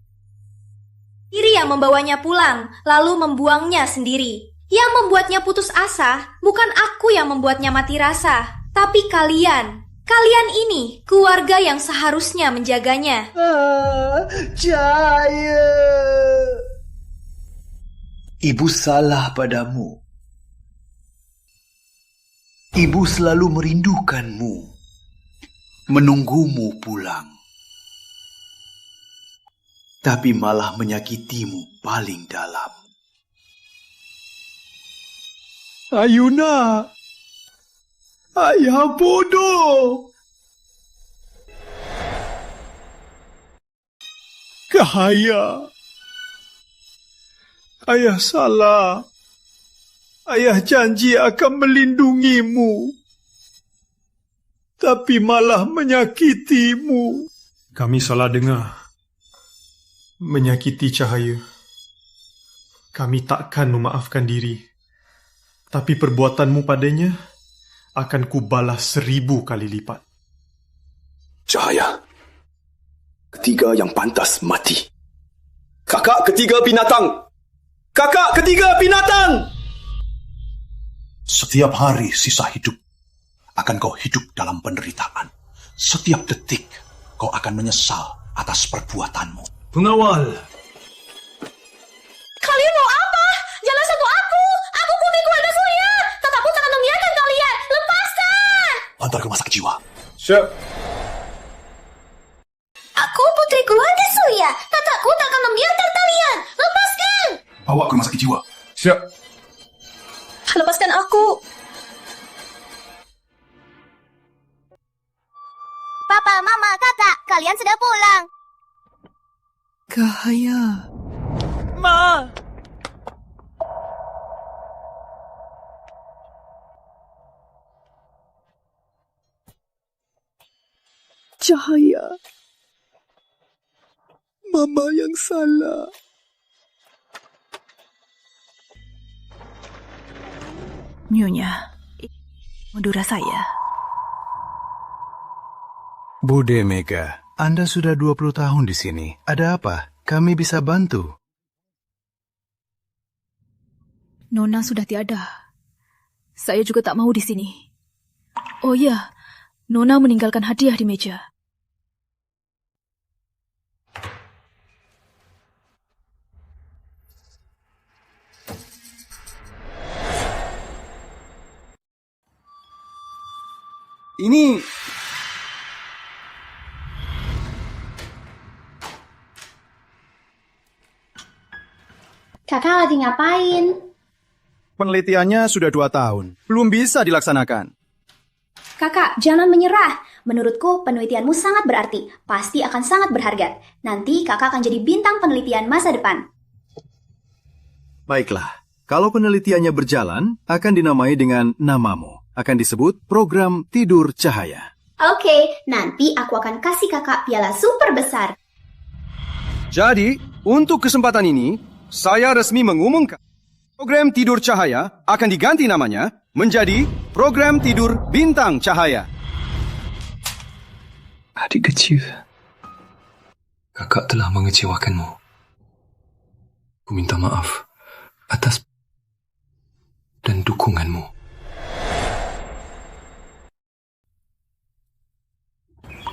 Diri yang membawanya pulang, lalu membuangnya sendiri. Yang membuatnya putus asa, bukan aku yang membuatnya mati rasa, tapi kalian. Kalian ini keluarga yang seharusnya menjaganya. Cahaya. Ibu salah padamu. Ibu selalu merindukanmu, menunggumu pulang. Tapi malah menyakitimu paling dalam. Ayuna, ayah bodoh. Cahaya. Ayah salah. Ayah janji akan melindungimu. Tapi malah menyakitimu. Kami salah dengar. Menyakiti Cahaya. Kami takkan memaafkan diri. Tapi perbuatanmu padanya akan kubalas 1000 kali lipat. Cahaya. Ketiga yang pantas mati. Kakak ketiga binatang. Kakak ketiga binatang. Setiap hari sisa hidup akan kau hidup dalam penderitaan. Setiap detik kau akan menyesal atas perbuatanmu. Pengawal. Kalian mau apa? Jangan sentuh aku! Aku putri keluarga Surya! Kakakku sangat membiarkan kalian! Lepaskan! Antar ke rumah sakit jiwa. Siap. Aku putri keluarga Surya. Kakakku tak akan membiarkan kalian. Lepaskan! Bawa ke rumah sakit jiwa. Siap. Lepaskan aku! Papa, Mama, Kakak, kalian sudah pulang. Cahaya. Ma! Cahaya. Mama yang salah. Nyonya, Madura saya. Bude Mega, Anda sudah 20 tahun di sini. Ada apa? Kami bisa bantu. Nona sudah tiada. Saya juga tak mau di sini. Oh ya, Nona meninggalkan hadiah di meja. Ini... Kakak lagi ngapain? Penelitiannya sudah 2 tahun. Belum bisa dilaksanakan. Kakak, jangan menyerah. Menurutku, penelitianmu sangat berarti. Pasti akan sangat berharga. Nanti kakak akan jadi bintang penelitian masa depan. Baiklah, kalau penelitiannya berjalan, akan dinamai dengan namamu. Akan disebut Program Tidur Cahaya. Oke, nanti aku akan kasih kakak piala super besar. Jadi, untuk kesempatan ini, saya resmi mengumumkan Program Tidur Cahaya akan diganti namanya menjadi Program Tidur Bintang Cahaya. Adik kecil, kakak telah mengecewakanmu. Ku minta maaf atas dan dukunganmu.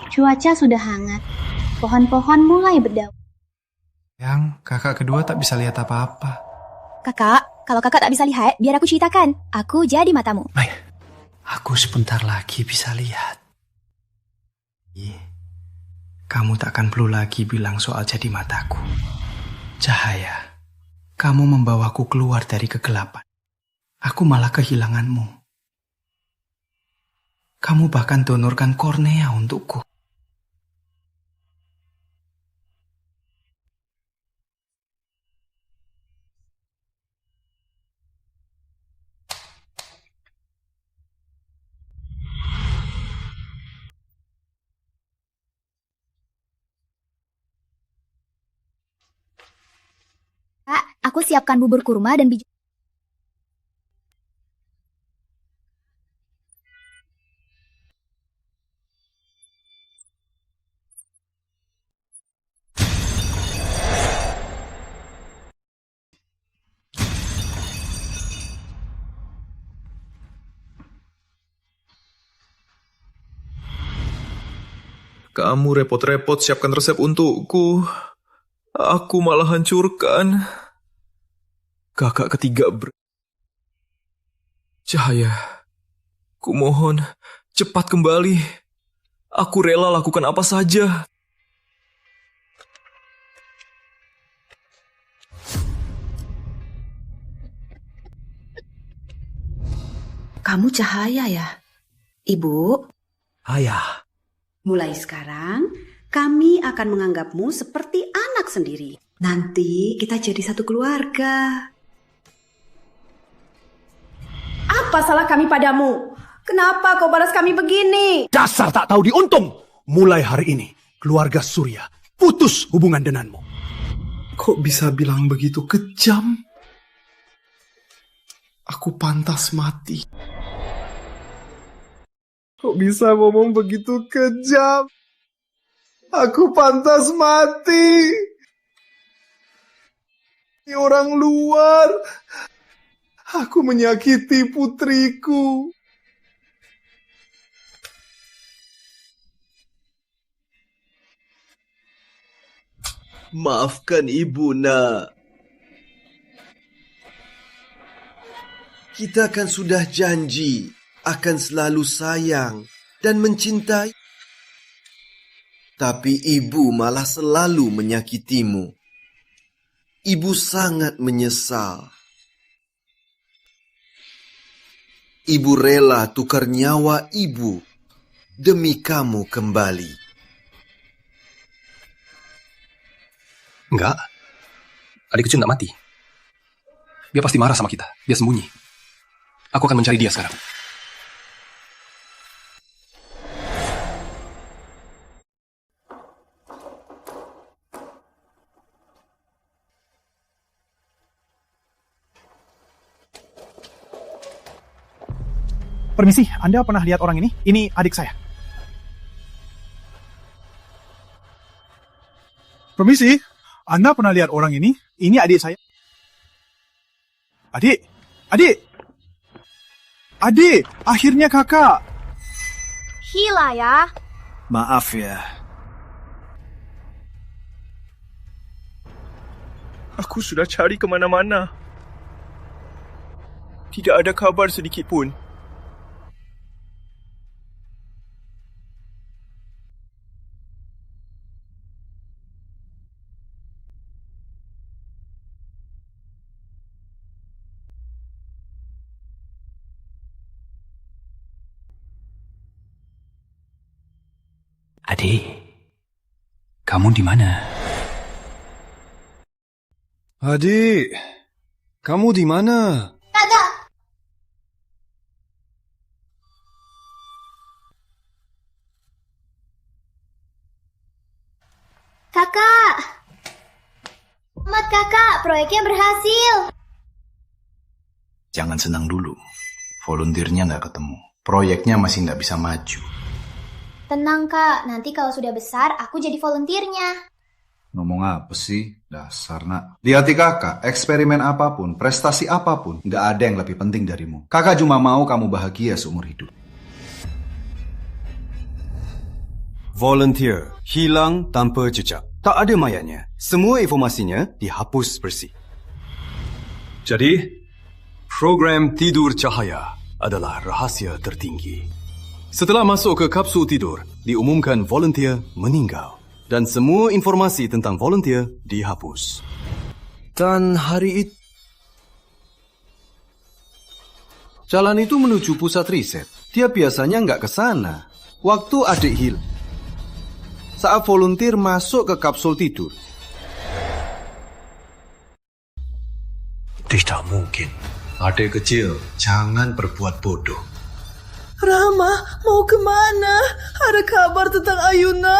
Cuaca sudah hangat. Pohon-pohon mulai berdaun. Yang kakak kedua tak bisa lihat apa-apa. Kakak, kalau kakak tak bisa lihat, biar aku ceritakan. Aku jadi matamu. Aku sebentar lagi bisa lihat. Kamu tak akan perlu lagi bilang soal jadi mataku. Cahaya, kamu membawaku keluar dari kegelapan. Aku malah kehilanganmu. Kamu bahkan donorkan kornea untukku. Kak, aku siapkan bubur kurma dan biji. Kamu repot-repot siapkan resep untukku. Aku malah hancurkan. Kakak ketiga Cahaya, kumohon, cepat kembali. Aku rela lakukan apa saja. Kamu Cahaya ya? Ibu? Ayah. Mulai sekarang, kami akan menganggapmu seperti anak sendiri. Nanti kita jadi satu keluarga. Apa salah kami padamu? Kenapa kau balas kami begini? Dasar tak tahu diuntung. Mulai hari ini, keluarga Surya putus hubungan denganmu. Kok bisa bilang begitu kejam? Aku pantas mati. Kok bisa ngomong begitu kejam? Aku pantas mati. Ini orang luar. Aku menyakiti putriku. Maafkan ibu, nak. Kita kan sudah janji akan selalu sayang dan mencintai. Tapi ibu malah selalu menyakitimu. Ibu sangat menyesal. Ibu rela tukar nyawa ibu demi kamu kembali. Enggak. Adik kecil enggak mati. Dia pasti marah sama kita. Dia sembunyi. Aku akan mencari dia sekarang. Permisi, Anda pernah lihat orang ini? Ini adik saya. Permisi, Anda pernah lihat orang ini? Ini adik saya. Adik! Adik! Akhirnya kakak! Hila ya. Maaf ya. Aku sudah cari kemana-mana. Tidak ada kabar sedikit pun. Adik, kamu di mana? Adik, kamu di mana? Kakak! Kakak! Selamat kakak, proyeknya berhasil. Jangan senang dulu. Volunteernya nggak ketemu. Proyeknya masih nggak bisa maju. Tenang kak, nanti kalau sudah besar aku jadi volunteernya. Ngomong apa sih? Dasar nak. Di hati kakak, eksperimen apapun, prestasi apapun, nggak ada yang lebih penting darimu. Kakak cuma mau kamu bahagia seumur hidup. Volunteer, hilang tanpa jejak. Tak ada mayatnya. Semua informasinya dihapus bersih. Jadi, program Tidur Cahaya adalah rahasia tertinggi. Setelah masuk ke kapsul tidur, diumumkan volunteer meninggal. Dan semua informasi tentang volunteer dihapus. Dan hari itu, jalan itu menuju pusat riset. Dia biasanya nggak ke sana. Waktu adik hilang. Saat volunteer masuk ke kapsul tidur. Tidak mungkin. Adik kecil, jangan berbuat bodoh. Rama, mau kemana? Ada kabar tentang Ayuna?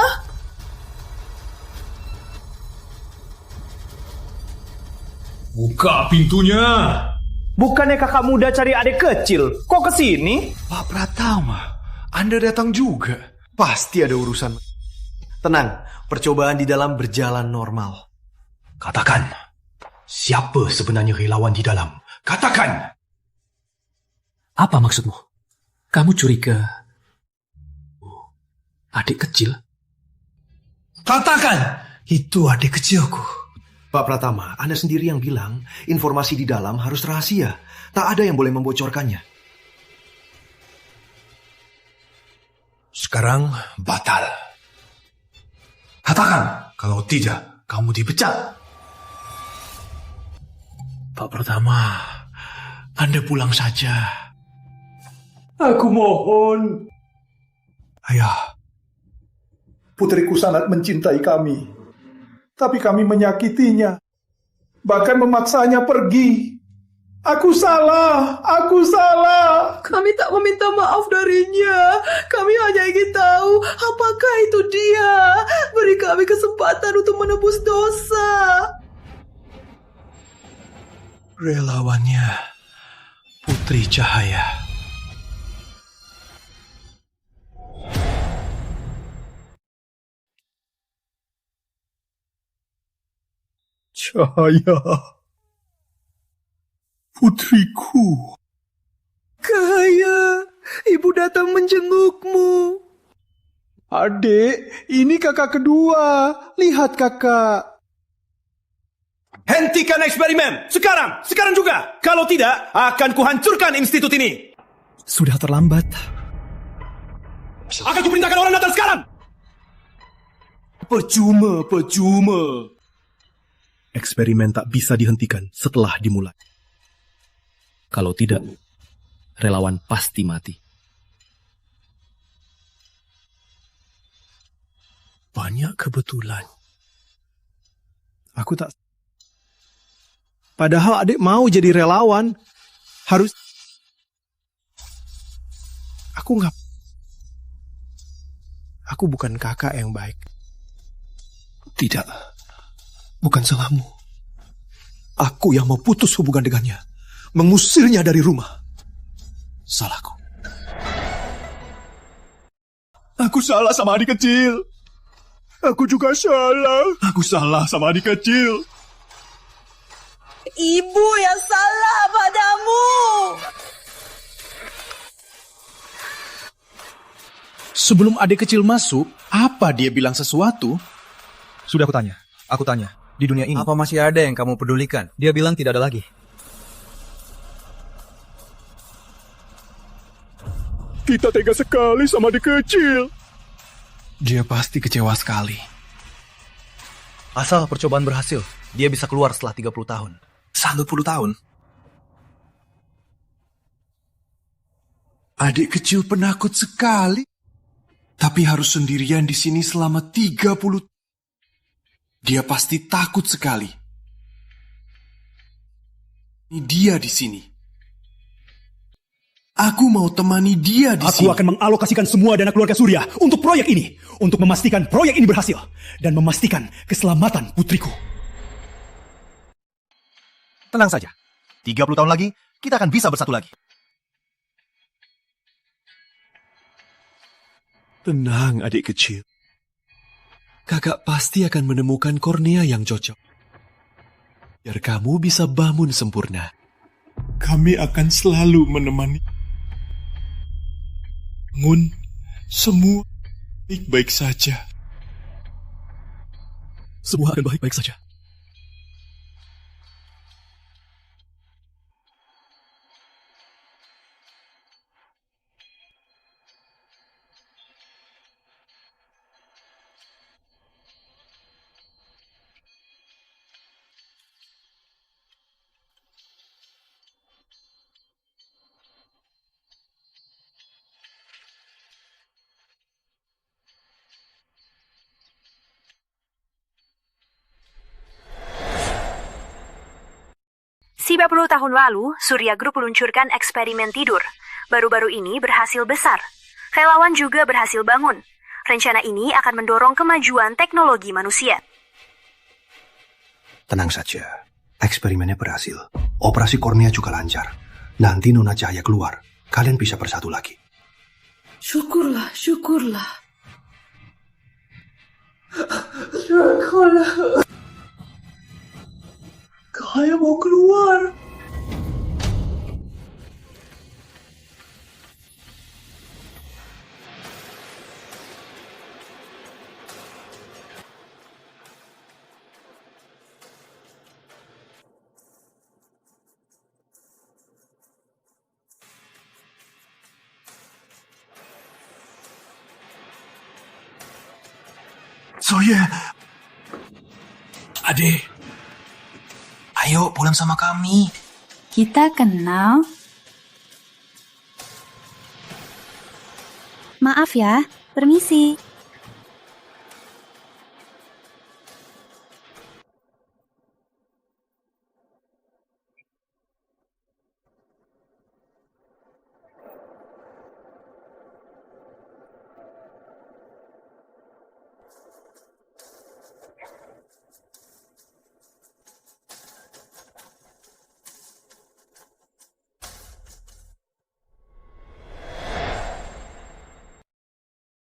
Buka pintunya. Bukannya kakak muda cari adik kecil, kok kesini? Pak Pratama, Anda datang juga. Pasti ada urusan. Tenang, percobaan di dalam berjalan normal. Katakan, siapa sebenarnya relawan di dalam? Katakan! Apa maksudmu? Kamu curiga adik kecil? Katakan, itu adik kecilku. Pak Pratama, Anda sendiri yang bilang informasi di dalam harus rahasia. Tak ada yang boleh membocorkannya. Sekarang batal. Katakan, kalau tidak, kamu dipecat. Pak Pratama, Anda pulang saja. Aku mohon. Ayah. Putriku sangat mencintai kami. Tapi kami menyakitinya. Bahkan memaksanya pergi. Aku salah. Kami tak meminta maaf darinya. Kami hanya ingin tahu apakah itu dia. Beri kami kesempatan untuk menebus dosa. Relawannya Putri Cahaya. Cahaya. Putriku. Cahaya, ibu datang menjengukmu. Adik, ini kakak kedua. Lihat kakak. Hentikan eksperimen! Sekarang juga! Kalau tidak, akan kuhancurkan institut ini! Sudah terlambat. Akan kuperintahkan orang datang sekarang! Percuma. Eksperimen tak bisa dihentikan setelah dimulai. Kalau tidak, relawan pasti mati. Banyak kebetulan. Aku tak... Padahal adik mau jadi relawan. Harus... Aku bukan kakak yang baik. Tidak. Bukan salahmu. Aku yang memutus hubungan dengannya. Mengusirnya dari rumah. Salahku. Aku salah sama adik kecil. Aku juga salah. Aku salah sama adik kecil. Ibu yang salah padamu. Sebelum adik kecil masuk, apa dia bilang sesuatu? Sudah aku tanya. Di dunia ini, apa masih ada yang kamu pedulikan? Dia bilang tidak ada lagi. Kita tega sekali sama adik kecil. Dia pasti kecewa sekali. Asal percobaan berhasil, dia bisa keluar setelah 30 tahun. 10 tahun? Adik kecil penakut sekali. Tapi harus sendirian di sini selama 30. Dia pasti takut sekali. Dia di sini. Aku mau temani dia di sini. Aku akan mengalokasikan semua dana keluarga Surya untuk proyek ini. Untuk memastikan proyek ini berhasil. Dan memastikan keselamatan putriku. Tenang saja. 30 tahun lagi, kita akan bisa bersatu lagi. Tenang, adik kecil. Kakak pasti akan menemukan kornea yang cocok. Biar kamu bisa bangun sempurna. Kami akan selalu menemani. Bangun, semua baik-baik saja. Semua akan baik-baik saja. Beberapa tahun lalu, Surya Group meluncurkan eksperimen tidur. Baru-baru ini berhasil besar. Relawan juga berhasil bangun. Rencana ini akan mendorong kemajuan teknologi manusia. Tenang saja. Eksperimennya berhasil. Operasi kornea juga lancar. Nanti Nona Cahaya keluar. Kalian bisa bersatu lagi. Syukurlah. Cahaya mau keluar. Saya... Ade, ayo pulang sama kami. Kita kenal. Maaf ya, permisi.